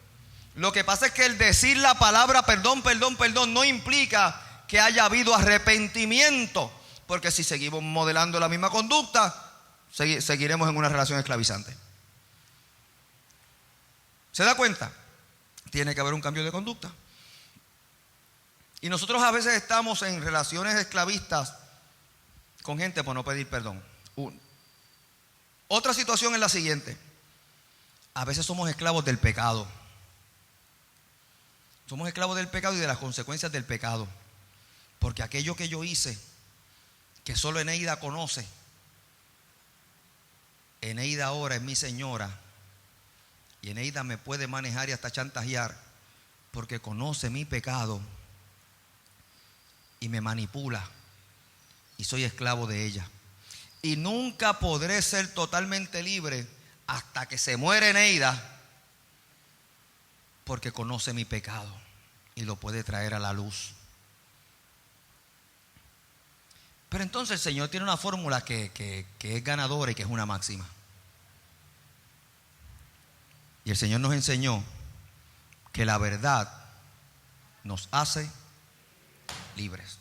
Speaker 1: Lo que pasa es que el decir la palabra perdón, perdón, perdón no implica que haya habido arrepentimiento, porque si seguimos modelando la misma conducta, seguiremos en una relación esclavizante. ¿Se da cuenta? Tiene que haber un cambio de conducta. Y nosotros a veces estamos en relaciones esclavistas con gente por no pedir perdón. Otra situación es la siguiente. A veces somos esclavos del pecado. Somos esclavos del pecado y de las consecuencias del pecado. Porque aquello que yo hice, que solo Eneida conoce, Eneida ahora es mi señora. Y Eneida me puede manejar y hasta chantajear porque conoce mi pecado y me manipula y soy esclavo de ella. Y nunca podré ser totalmente libre hasta que se muere Eneida, porque conoce mi pecado y lo puede traer a la luz. Pero entonces el Señor tiene una fórmula que es ganadora y que es una máxima. Y el Señor nos enseñó que la verdad nos hace libres.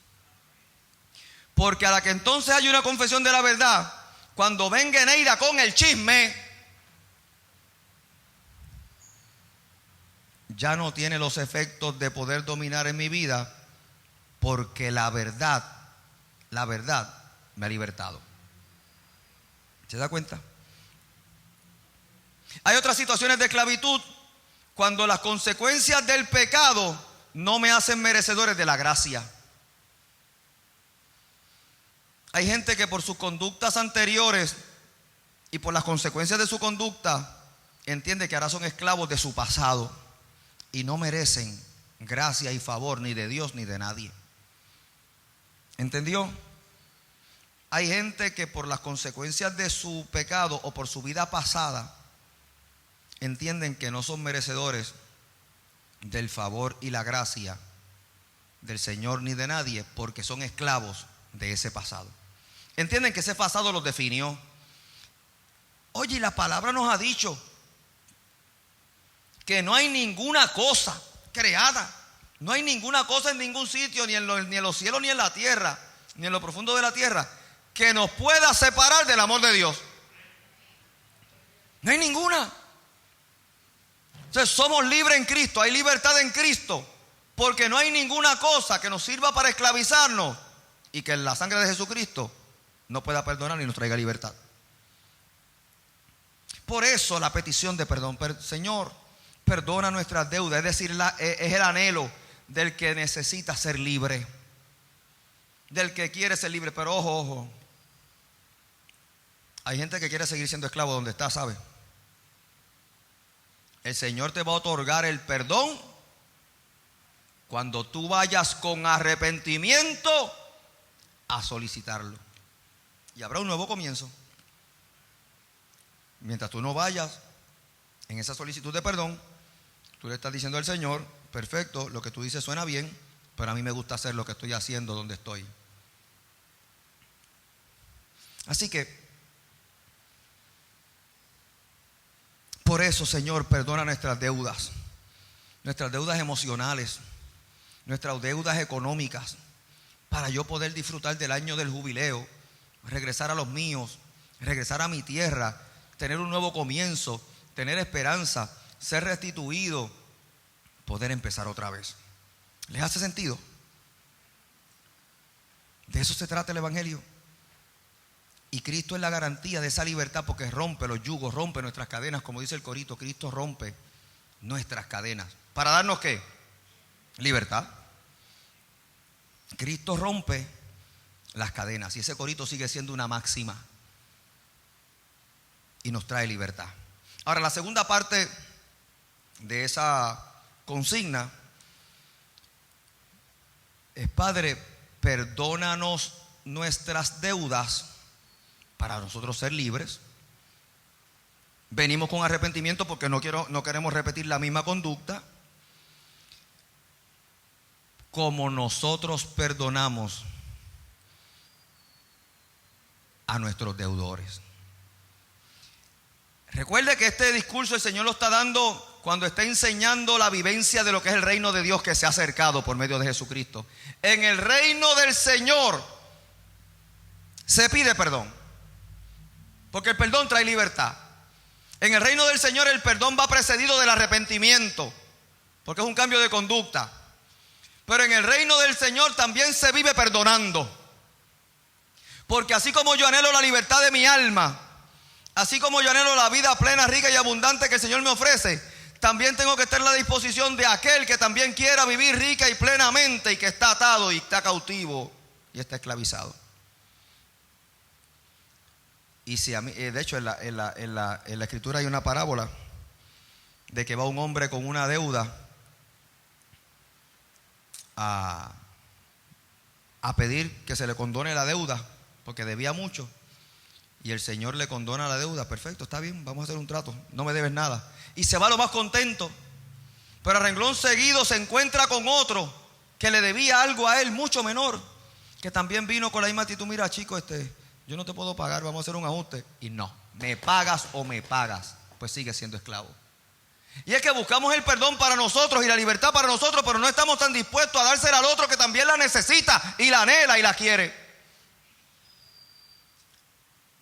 Speaker 1: Porque a la que entonces hay una confesión de la verdad, cuando venga Eneida con el chisme, ya no tiene los efectos de poder dominar en mi vida, porque la verdad me ha libertado. ¿Se da cuenta? Hay otras situaciones de esclavitud cuando las consecuencias del pecado no me hacen merecedores de la gracia. Hay gente que por sus conductas anteriores y por las consecuencias de su conducta entiende que ahora son esclavos de su pasado y no merecen gracia y favor ni de Dios ni de nadie. ¿Entendió? Hay gente que por las consecuencias de su pecado o por su vida pasada entienden que no son merecedores del favor y la gracia del Señor ni de nadie, porque son esclavos de ese pasado. Entienden que ese pasado los definió. Oye, la palabra nos ha dicho que no hay ninguna cosa creada, no hay ninguna cosa en ningún sitio, ni en los cielos, ni en la tierra, ni en lo profundo de la tierra, que nos pueda separar del amor de Dios. No hay ninguna. Entonces somos libres en Cristo, hay libertad en Cristo, porque no hay ninguna cosa que nos sirva para esclavizarnos y que la sangre de Jesucristo no pueda perdonar ni nos traiga libertad. Por eso la petición de perdón. Señor, perdona nuestras deudas, es decir, es el anhelo del que necesita ser libre, del que quiere ser libre. Pero ojo, hay gente que quiere seguir siendo esclavo donde está, ¿sabe? El Señor te va a otorgar el perdón cuando tú vayas con arrepentimiento a solicitarlo. Y habrá un nuevo comienzo. Mientras tú no vayas en esa solicitud de perdón, tú le estás diciendo al Señor: perfecto, lo que tú dices suena bien, pero a mí me gusta hacer lo que estoy haciendo donde estoy. Así que, por eso, Señor, perdona nuestras deudas emocionales, nuestras deudas económicas, para yo poder disfrutar del año del jubileo, regresar a los míos, regresar a mi tierra, tener un nuevo comienzo, tener esperanza, ser restituido, poder empezar otra vez. ¿Les hace sentido? De eso se trata el Evangelio. Y Cristo es la garantía de esa libertad, porque rompe los yugos, rompe nuestras cadenas, como dice el corito. Cristo rompe nuestras cadenas. ¿Para darnos qué? Libertad. Cristo rompe las cadenas, y ese corito sigue siendo una máxima y nos trae libertad. Ahora, la segunda parte de esa consigna es: Padre, perdónanos nuestras deudas para nosotros ser libres. venimos con arrepentimiento porque no queremos repetir la misma conducta. Como nosotros perdonamos a nuestros deudores. Recuerde que este discurso el Señor lo está dando cuando está enseñando la vivencia de lo que es el reino de Dios que se ha acercado por medio de Jesucristo. En el reino del Señor se pide perdón, porque el perdón trae libertad. En el reino del Señor el perdón va precedido del arrepentimiento, porque es un cambio de conducta. Pero en el reino del Señor también se vive perdonando, porque así como yo anhelo la libertad de mi alma, así como yo anhelo la vida plena, rica y abundante que el Señor me ofrece, también tengo que estar a la disposición de aquel que también quiera vivir rica y plenamente y que está atado y está cautivo y está esclavizado. Y si a mí, de hecho en la escritura hay una parábola de que va un hombre con una deuda a pedir que se le condone la deuda porque debía mucho, y el Señor le condona la deuda. Perfecto, está bien, vamos a hacer un trato, no me debes nada, y se va lo más contento. Pero a renglón seguido se encuentra con otro que le debía algo a él mucho menor, que también vino con la misma actitud. Mira, chico, yo no te puedo pagar, vamos a hacer un ajuste. Y no, me pagas o me pagas, pues sigue siendo esclavo. Y es que buscamos el perdón para nosotros y la libertad para nosotros, pero no estamos tan dispuestos a dársela al otro que también la necesita y la anhela y la quiere.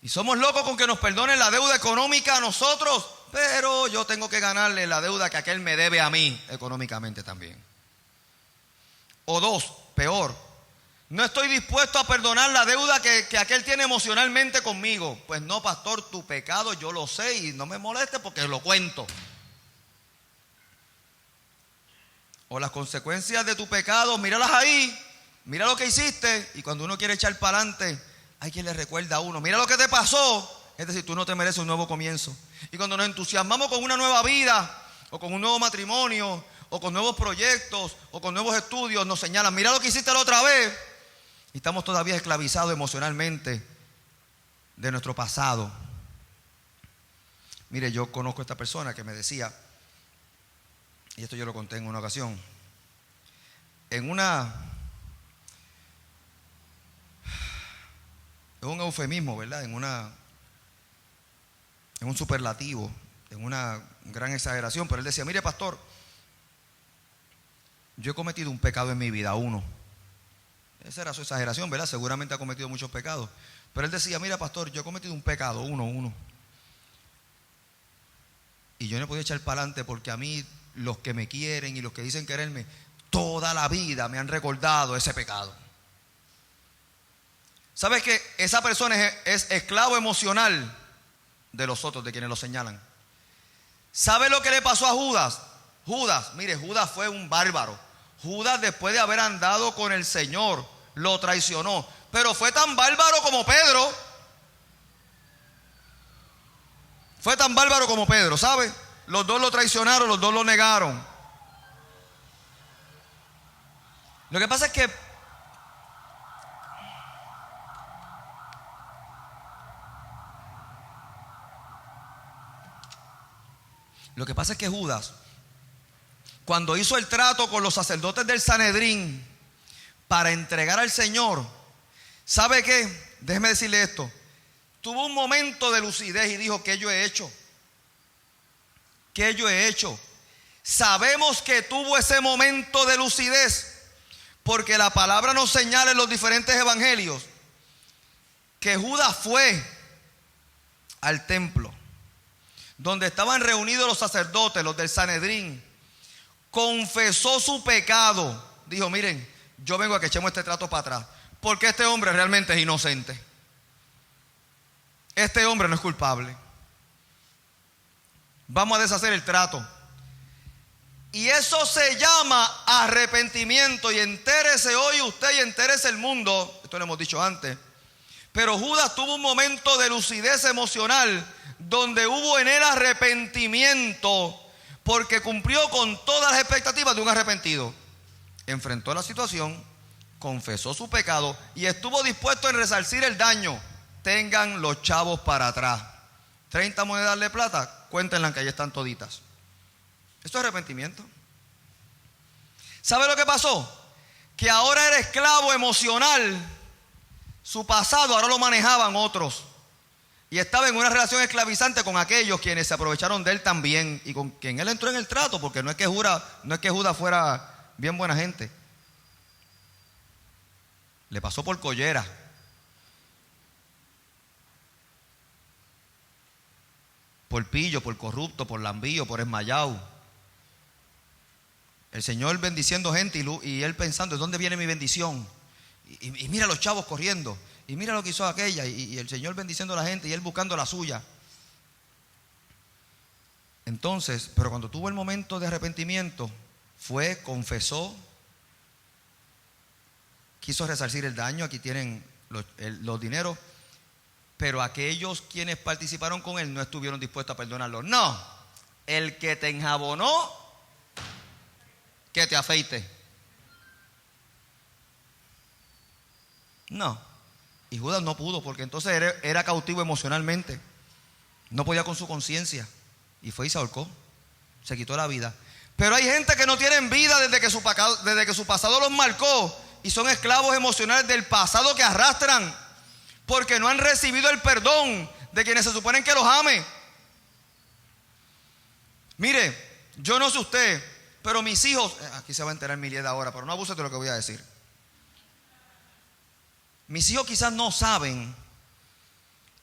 Speaker 1: Y somos locos con que nos perdonen la deuda económica a nosotros, pero yo tengo que ganarle la deuda que aquel me debe a mí económicamente también. O dos, peor, no estoy dispuesto a perdonar la deuda que aquel tiene emocionalmente conmigo. Pues no, pastor, tu pecado yo lo sé y no me moleste porque lo cuento. O las consecuencias de tu pecado, míralas ahí, mira lo que hiciste. Y cuando uno quiere echar para adelante, hay quien le recuerda a uno, mira lo que te pasó. Es decir, tú no te mereces un nuevo comienzo. Y cuando nos entusiasmamos con una nueva vida, o con un nuevo matrimonio, o con nuevos proyectos, o con nuevos estudios, nos señalan, mira lo que hiciste la otra vez. Y estamos todavía esclavizados emocionalmente de nuestro pasado. Mire, yo conozco a esta persona que me decía, y esto yo lo conté en una ocasión, es un eufemismo, ¿verdad? En un superlativo, en una gran exageración, pero él decía, mire, pastor, yo he cometido un pecado en mi vida, uno. Esa era su exageración, ¿verdad? Seguramente ha cometido muchos pecados, pero él decía, mira, pastor, yo he cometido un pecado, uno. Y yo no he podido echar para adelante porque a mí los que me quieren y los que dicen quererme toda la vida me han recordado ese pecado. ¿Sabes que esa persona es esclavo emocional de los otros, de quienes lo señalan? ¿Sabe lo que le pasó a Judas? Mire, Judas fue un bárbaro. Judas, después de haber andado con el Señor, lo traicionó, pero fue tan bárbaro como Pedro. Fue tan bárbaro como Pedro, ¿sabe? Los dos lo traicionaron, los dos lo negaron. Lo que pasa es que Judas, cuando hizo el trato con los sacerdotes del Sanedrín para entregar al Señor, ¿sabe qué? Déjeme decirle esto. Tuvo un momento de lucidez y dijo, ¿qué yo he hecho? ¿Qué yo he hecho? Sabemos que tuvo ese momento de lucidez porque la palabra nos señala en los diferentes evangelios que Judas fue al templo donde estaban reunidos los sacerdotes, los del Sanedrín, confesó su pecado, dijo, miren, yo vengo a que echemos este trato para atrás, porque este hombre realmente es inocente, este hombre no es culpable, vamos a deshacer el trato. Y eso se llama arrepentimiento. Y entérese hoy usted y entérese el mundo, esto lo hemos dicho antes, pero Judas tuvo un momento de lucidez emocional donde hubo en él arrepentimiento, porque cumplió con todas las expectativas de un arrepentido. Enfrentó la situación, confesó su pecado y estuvo dispuesto en resarcir el daño. Tengan los chavos para atrás. 30 monedas de plata, cuéntenlas que ahí están toditas. Esto es arrepentimiento. ¿Sabe lo que pasó? Que ahora era esclavo emocional. Su pasado ahora lo manejaban otros. Y estaba en una relación esclavizante con aquellos quienes se aprovecharon de él también. Y con quien él entró en el trato, porque no es que Judas fuera bien buena gente. Le pasó por collera. Por pillo, por corrupto, por lambío, por esmayado. El Señor bendiciendo gente y él pensando, ¿de dónde viene mi bendición? Y mira los chavos corriendo. Y mira lo que hizo aquella. Y el Señor bendiciendo a la gente y él buscando la suya. Entonces, pero cuando tuvo el momento de arrepentimiento, fue, confesó, quiso resarcir el daño. Aquí tienen los dineros. Pero aquellos quienes participaron con él no estuvieron dispuestos a perdonarlo. No, el que te enjabonó, que te afeite. No. Y Judas no pudo, porque entonces era cautivo emocionalmente. No podía con su conciencia. Y fue y se ahorcó. Se quitó la vida. Pero hay gente que no tienen vida desde que su pasado los marcó. Y son esclavos emocionales del pasado que arrastran. Porque no han recibido el perdón de quienes se suponen que los ame. Mire, yo no sé usted, pero mis hijos, aquí se va a enterar Milieda ahora, pero no abuses de lo que voy a decir. Mis hijos quizás no saben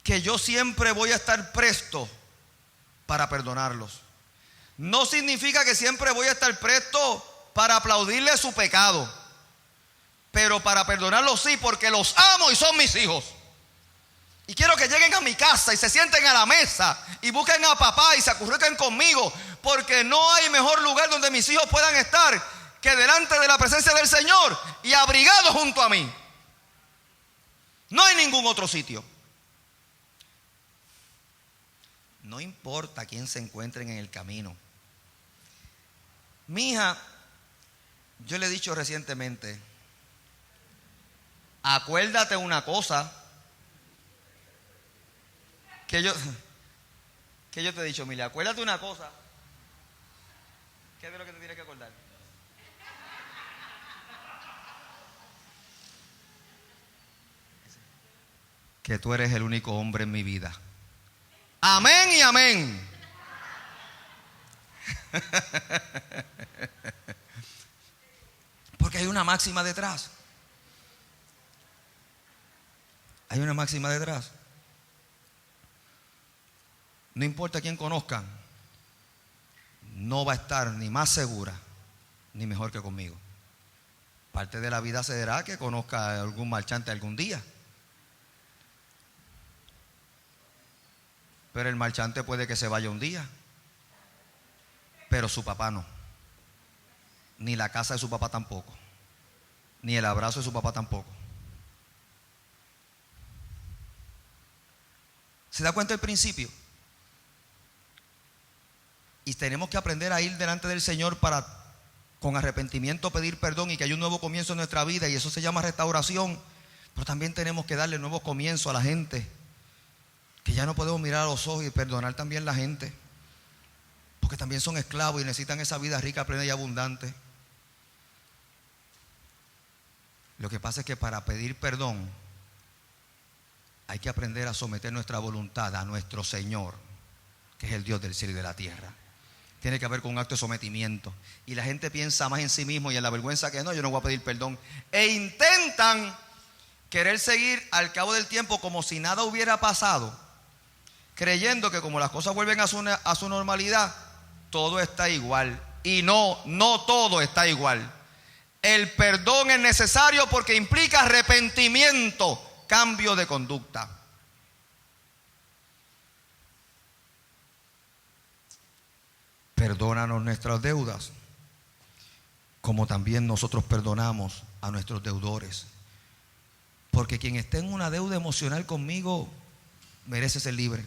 Speaker 1: que yo siempre voy a estar presto para perdonarlos. No significa que siempre voy a estar presto para aplaudirle su pecado, pero para perdonarlos sí, porque los amo y son mis hijos. Y quiero que lleguen a mi casa y se sienten a la mesa y busquen a papá y se acurruquen conmigo, porque no hay mejor lugar donde mis hijos puedan estar que delante de la presencia del Señor y abrigados junto a mí. No hay ningún otro sitio. No importa quién se encuentren en el camino. Mi hija, yo le he dicho recientemente, acuérdate una cosa. Que yo te he dicho, Mili, acuérdate una cosa. ¿Qué es de lo que te tienes que acordar? Que tú eres el único hombre en mi vida. Amén y amén. Porque hay una máxima detrás. Hay una máxima detrás. No importa quién conozcan, no va a estar ni más segura ni mejor que conmigo. Parte de la vida será que conozca a algún marchante algún día. Pero el marchante puede que se vaya un día, pero su papá no. Ni la casa de su papá tampoco. Ni el abrazo de su papá tampoco. ¿Se da cuenta el principio? Y tenemos que aprender a ir delante del Señor para, con arrepentimiento, pedir perdón y que haya un nuevo comienzo en nuestra vida, y eso se llama restauración. Pero también tenemos que darle nuevos comienzos a la gente, que ya no podemos mirar a los ojos y perdonar también a la gente, porque también son esclavos y necesitan esa vida rica, plena y abundante. Lo que pasa es que para pedir perdón hay que aprender a someter nuestra voluntad a nuestro Señor, que es el Dios del cielo y de la tierra. Tiene que haber con un acto de sometimiento. Y la gente piensa más en sí mismo y en la vergüenza que no, yo no voy a pedir perdón. E intentan querer seguir al cabo del tiempo como si nada hubiera pasado, creyendo que como las cosas vuelven a su normalidad, todo está igual. Y no todo está igual. El perdón es necesario porque implica arrepentimiento, cambio de conducta. Perdónanos nuestras deudas, como también nosotros perdonamos a nuestros deudores. Porque quien esté en una deuda emocional conmigo merece ser libre.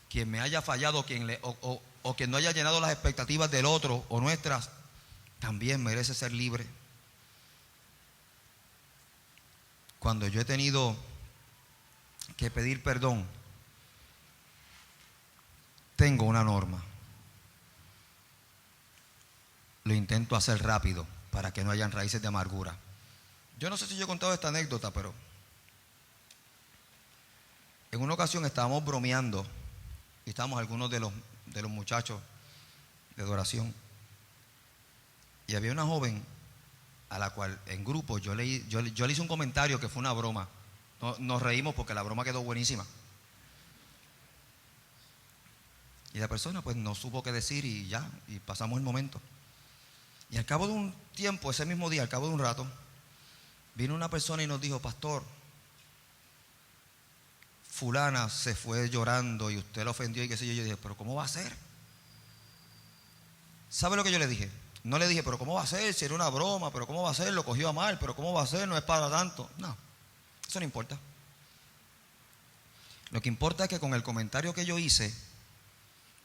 Speaker 1: Quien me haya fallado o quien no haya llenado las expectativas del otro o nuestras, también merece ser libre. cuando yo he tenido que pedir perdón, tengo una norma. Lo intento hacer rápido para que no hayan raíces de amargura. Yo no sé si yo he contado esta anécdota, pero en una ocasión estábamos bromeando y estábamos algunos de los muchachos de adoración, y había una joven a la cual en grupo yo le hice un comentario que fue una broma. Nos reímos porque la broma quedó buenísima. Y la persona pues no supo qué decir y ya, y pasamos el momento. Y al cabo de un tiempo, ese mismo día, al cabo de un rato, vino una persona y nos dijo: pastor, fulana se fue llorando y usted la ofendió y qué sé yo. Yo dije: pero ¿cómo va a ser? ¿Sabe lo que yo le dije? No le dije: pero ¿cómo va a ser? Si era una broma, pero ¿cómo va a ser? Lo cogió a mal, pero ¿cómo va a ser? No es para tanto. No, eso no importa. Lo que importa es que con el comentario que yo hice,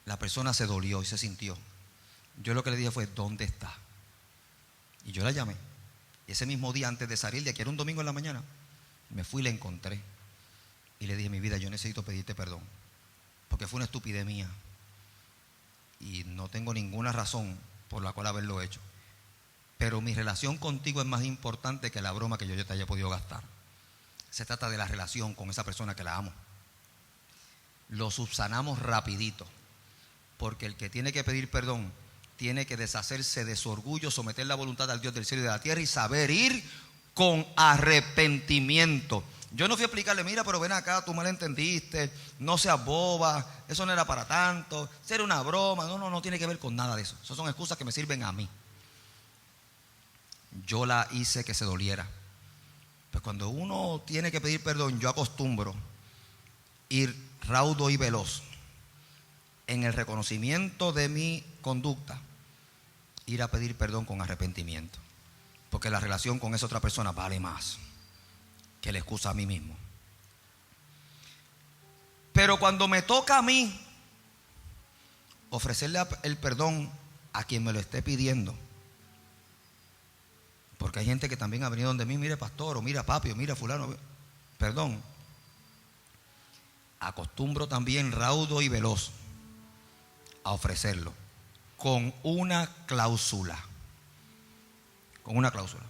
Speaker 1: la persona se dolió y se sintió. Yo lo que le dije fue: ¿dónde está? Y yo la llamé. Y ese mismo día, antes de salir de aquí, era un domingo en la mañana, me fui y la encontré. Y le dije: mi vida, yo necesito pedirte perdón, porque fue una estupidez mía. Y no tengo ninguna razón por la cual haberlo hecho. Pero mi relación contigo es más importante que la broma que yo te haya podido gastar. Se trata de la relación con esa persona que la amo. Lo subsanamos rapidito, porque el que tiene que pedir perdón tiene que deshacerse de su orgullo, someter la voluntad al Dios del cielo y de la tierra y saber ir con arrepentimiento. Yo no fui a explicarle: mira, pero ven acá, tú malentendiste, no seas boba, eso no era para tanto, era una broma. No tiene que ver con nada de eso. Esas son excusas que me sirven a mí. Yo la hice que se doliera. Pues cuando uno tiene que pedir perdón, yo acostumbro ir raudo y veloz en el reconocimiento de mi conducta, ir a pedir perdón con arrepentimiento, porque la relación con esa otra persona vale más que la excusa a mí mismo. Pero cuando me toca a mí ofrecerle el perdón a quien me lo esté pidiendo, porque hay gente que también ha venido donde mí: mire pastor, o mira papi, o mira fulano, perdón, acostumbro también raudo y veloz a ofrecerlo con una cláusula. Con una cláusula,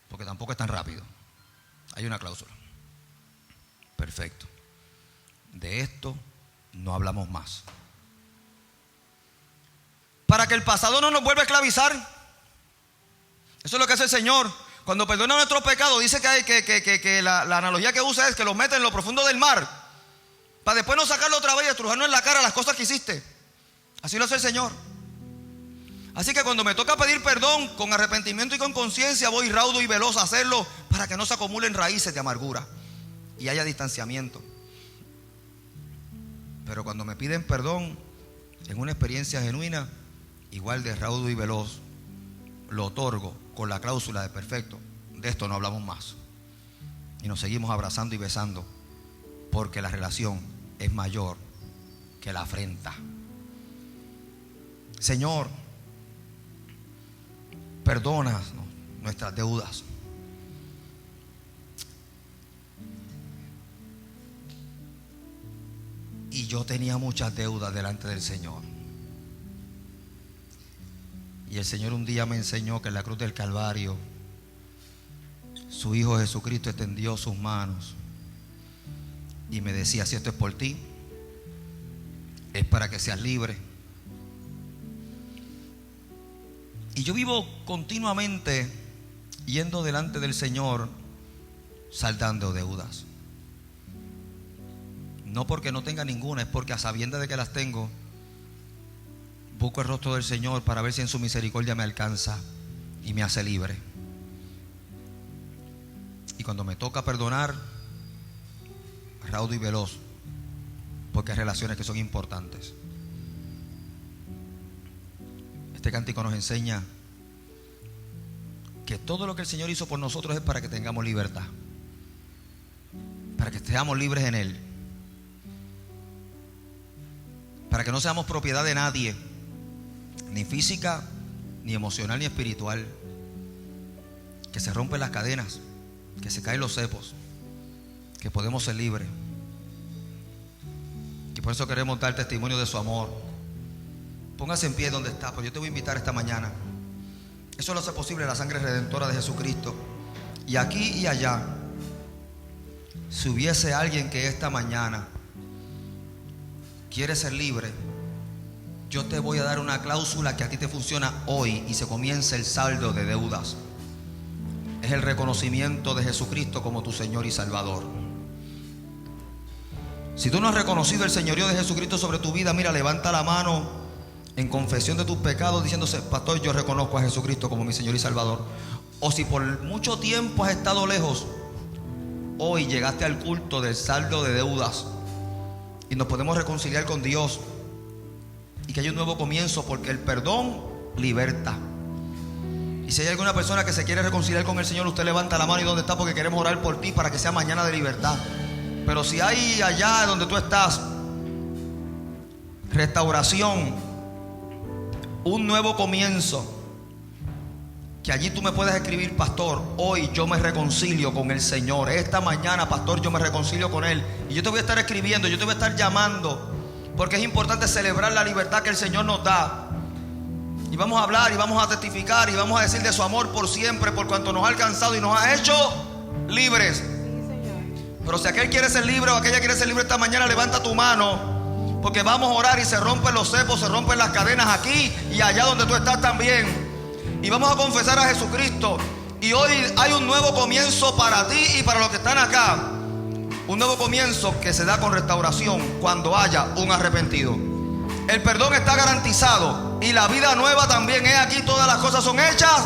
Speaker 1: porque tampoco es tan rápido. Hay una cláusula. Perfecto. De esto no hablamos más, para que el pasado no nos vuelva a esclavizar. Eso es lo que hace el Señor. Cuando perdona nuestros pecados, dice que la analogía que usa es que los mete en lo profundo del mar, para después no sacarlo otra vez y estrujarnos en la cara las cosas que hiciste. Así lo hace el Señor. Así que cuando me toca pedir perdón con arrepentimiento y con conciencia, voy raudo y veloz a hacerlo, para que no se acumulen raíces de amargura y haya distanciamiento. Pero cuando me piden perdón en una experiencia genuina, igual de raudo y veloz, lo otorgo con la cláusula de: perfecto, de esto no hablamos más. Y nos seguimos abrazando y besando, porque la relación es mayor que la afrenta. Señor, perdona nuestras deudas. Y yo tenía muchas deudas delante del Señor. Y el Señor un día me enseñó que en la cruz del Calvario, su Hijo Jesucristo extendió sus manos y me decía: si esto es por ti, es para que seas libre. Y yo vivo continuamente yendo delante del Señor saldando deudas. No porque no tenga ninguna, es porque a sabiendas de que las tengo, busco el rostro del Señor para ver si en su misericordia me alcanza y me hace libre. Y cuando me toca perdonar, raudo y veloz, porque hay relaciones que son importantes. Este cántico nos enseña que todo lo que el Señor hizo por nosotros es para que tengamos libertad, para que seamos libres en Él, para que no seamos propiedad de nadie, ni física, ni emocional, ni espiritual. Que se rompen las cadenas, que se caen los cepos, que podemos ser libres. Y por eso queremos dar testimonio de su amor. Póngase en pie donde está, porque yo te voy a invitar esta mañana. Eso lo hace posible la sangre redentora de Jesucristo. Y aquí y allá, si hubiese alguien que esta mañana quiere ser libre, yo te voy a dar una cláusula que a ti te funciona hoy y se comienza el saldo de deudas. Es el reconocimiento de Jesucristo como tu Señor y Salvador. Si tú no has reconocido el señorío de Jesucristo sobre tu vida, mira, levanta la mano en confesión de tus pecados, diciéndose: pastor, yo reconozco a Jesucristo como mi Señor y Salvador. O si por mucho tiempo has estado lejos, hoy llegaste al culto del saldo de deudas y nos podemos reconciliar con Dios y que hay un nuevo comienzo, porque el perdón liberta. Y si hay alguna persona que se quiere reconciliar con el Señor, usted levanta la mano y donde está, porque queremos orar por ti para que sea mañana de libertad. Pero si hay allá donde tú estás restauración, un nuevo comienzo, que allí tú me puedes escribir: pastor, hoy yo me reconcilio con el Señor. Esta mañana, pastor, yo me reconcilio con Él. Y yo te voy a estar escribiendo, yo te voy a estar llamando, porque es importante celebrar la libertad que el Señor nos da. Y vamos a hablar y vamos a testificar y vamos a decir de su amor por siempre, por cuanto nos ha alcanzado y nos ha hecho libres. Pero si aquel quiere ser libre o aquella quiere ser libre esta mañana, levanta tu mano, porque vamos a orar y se rompen los cepos, se rompen las cadenas aquí y allá donde tú estás también. Y vamos a confesar a Jesucristo. Y hoy hay un nuevo comienzo para ti y para los que están acá. Un nuevo comienzo que se da con restauración cuando haya un arrepentido. El perdón está garantizado y la vida nueva también es aquí. Todas las cosas son hechas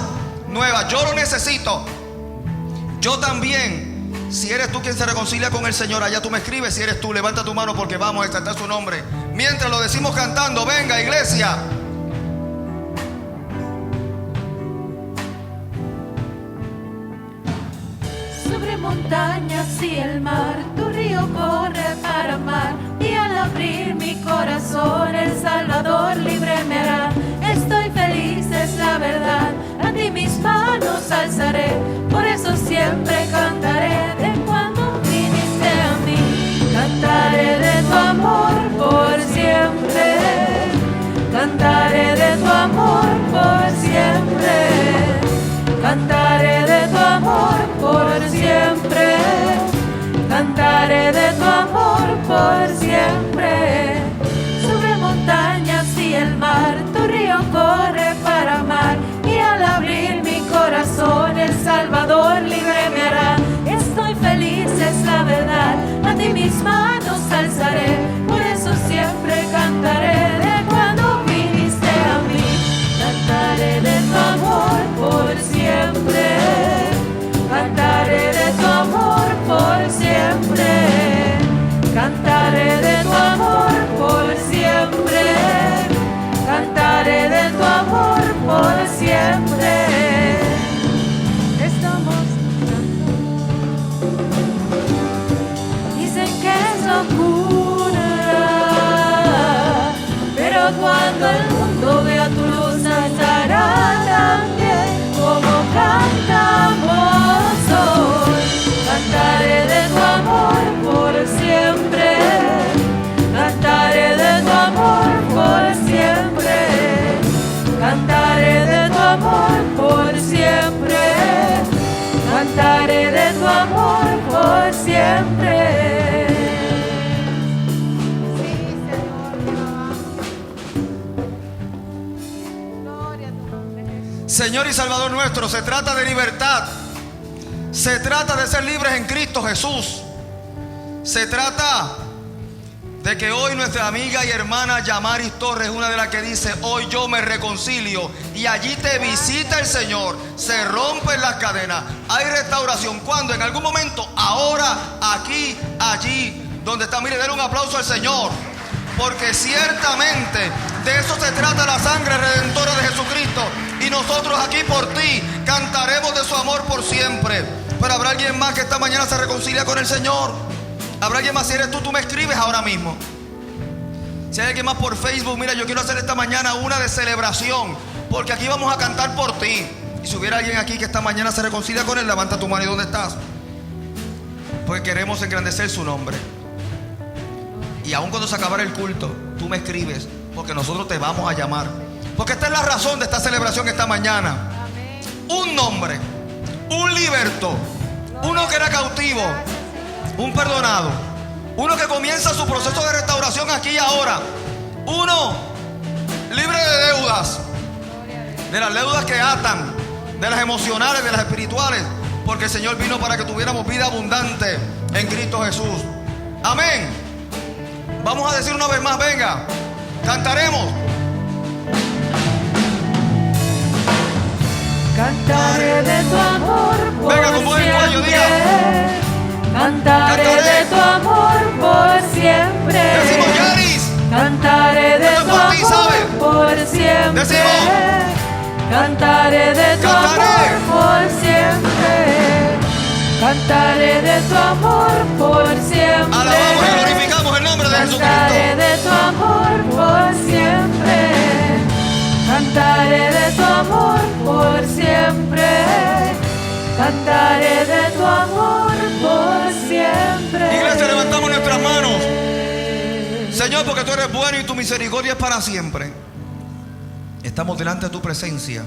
Speaker 1: nuevas. Yo lo necesito. Yo también. Si eres tú quien se reconcilia con el Señor, allá tú me escribes. Si eres tú, levanta tu mano, porque vamos a exaltar su nombre mientras lo decimos cantando. Venga, iglesia.
Speaker 2: Sobre montañas y el mar, tu río corre para amar. Y al abrir mi corazón, el Salvador libre me hará. Estoy feliz, es la verdad, a ti mis manos alzaré. Por eso siempre cantaré de cuando viniste a mí. Cantaré de tu amor por siempre. Cantaré de tu amor por siempre. Cantaré de tu amor por siempre. Cantaré de tu amor por siempre. Sobre montañas y el mar, tu río corre para amar. Y al abrir mi corazón, el Salvador libre me hará. Estoy feliz, es la verdad, a ti mis manos alzaré. Por eso siempre cantaré de cuando viniste a mí. Cantaré de tu amor por siempre. Cantaré de tu amor por siempre. Cantaré de tu amor por siempre. Cantaré de tu amor por siempre. Estamos cantando. Dicen que es locura, pero cuando el mundo vea tu luz, estará también como cantamos hoy. Cantaré de tu amor por siempre. Cantaré de tu amor por siempre. Cantaré de tu amor por siempre. Cantaré de tu amor por siempre. Sí, Señor, te amamos. Gloria a tu nombre, Jesús.
Speaker 1: Señor y Salvador nuestro, se trata de libertad. Se trata de ser libres en Cristo Jesús. Se trata de que hoy nuestra amiga y hermana Yamaris Torres es una de las que dice: hoy yo me reconcilio. Y allí te visita el Señor. Se rompen las cadenas. Hay restauración. ¿Cuándo? En algún momento. Ahora, aquí, allí, donde está. Mire, denle un aplauso al Señor, porque ciertamente de eso se trata la sangre redentora de Jesucristo. Y nosotros aquí por ti cantaremos de su amor por siempre. Pero habrá alguien más que esta mañana se reconcilia con el Señor. Habrá alguien más. Si eres tú, tú me escribes ahora mismo. Si hay alguien más por Facebook, mira, yo quiero hacer esta mañana una de celebración, porque aquí vamos a cantar por ti. Y si hubiera alguien aquí que esta mañana se reconcilia con Él, levanta tu mano. ¿Y dónde estás? Porque queremos engrandecer su nombre. Y aun cuando se acabara el culto, tú me escribes, porque nosotros te vamos a llamar. Porque esta es la razón de esta celebración esta mañana. Un nombre, un liberto, uno que era cautivo, un perdonado, uno que comienza su proceso de restauración aquí y ahora, uno libre de deudas, de las deudas que atan, de las emocionales, de las espirituales, porque el Señor vino para que tuviéramos vida abundante en Cristo Jesús. Amén. Vamos a decir una vez más, venga, cantaremos.
Speaker 2: Cantaré de tu amor por
Speaker 1: venga, con buen cuello,
Speaker 2: siempre.
Speaker 1: diga.
Speaker 2: Cantaré de tu amor por siempre.
Speaker 1: Decimos, Yaris.
Speaker 2: Cantaré de tu
Speaker 1: por ti, ¿sabe?
Speaker 2: amor por siempre.
Speaker 1: Decimos.
Speaker 2: Cantaré de tu
Speaker 1: Cantaré.
Speaker 2: amor por siempre. Cantaré de tu amor por siempre.
Speaker 1: Alabamos y glorificamos el nombre de
Speaker 2: Cantaré
Speaker 1: Jesucristo.
Speaker 2: de tu amor por siempre. Cantaré de tu amor por siempre. Cantaré de tu amor por siempre.
Speaker 1: Iglesia, levantamos nuestras manos. Señor, porque tú eres bueno y tu misericordia es para siempre. Estamos delante de tu presencia,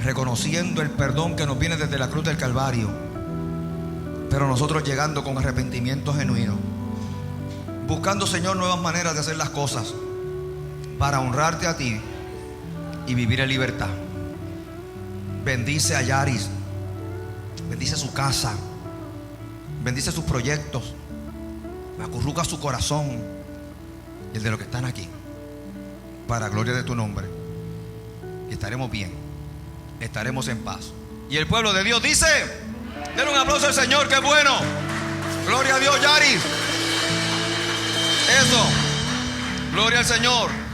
Speaker 1: reconociendo el perdón que nos viene desde la cruz del Calvario, pero nosotros llegando con arrepentimiento genuino, buscando, Señor, nuevas maneras de hacer las cosas para honrarte a ti y vivir en libertad. Bendice a Yaris, bendice su casa, bendice sus proyectos, acurruca su corazón y el de los que están aquí, para gloria de tu nombre. Y estaremos bien, estaremos en paz. Y el pueblo de Dios dice: denle un aplauso al Señor, que es bueno. Gloria a Dios, Yaris. Eso, gloria al Señor.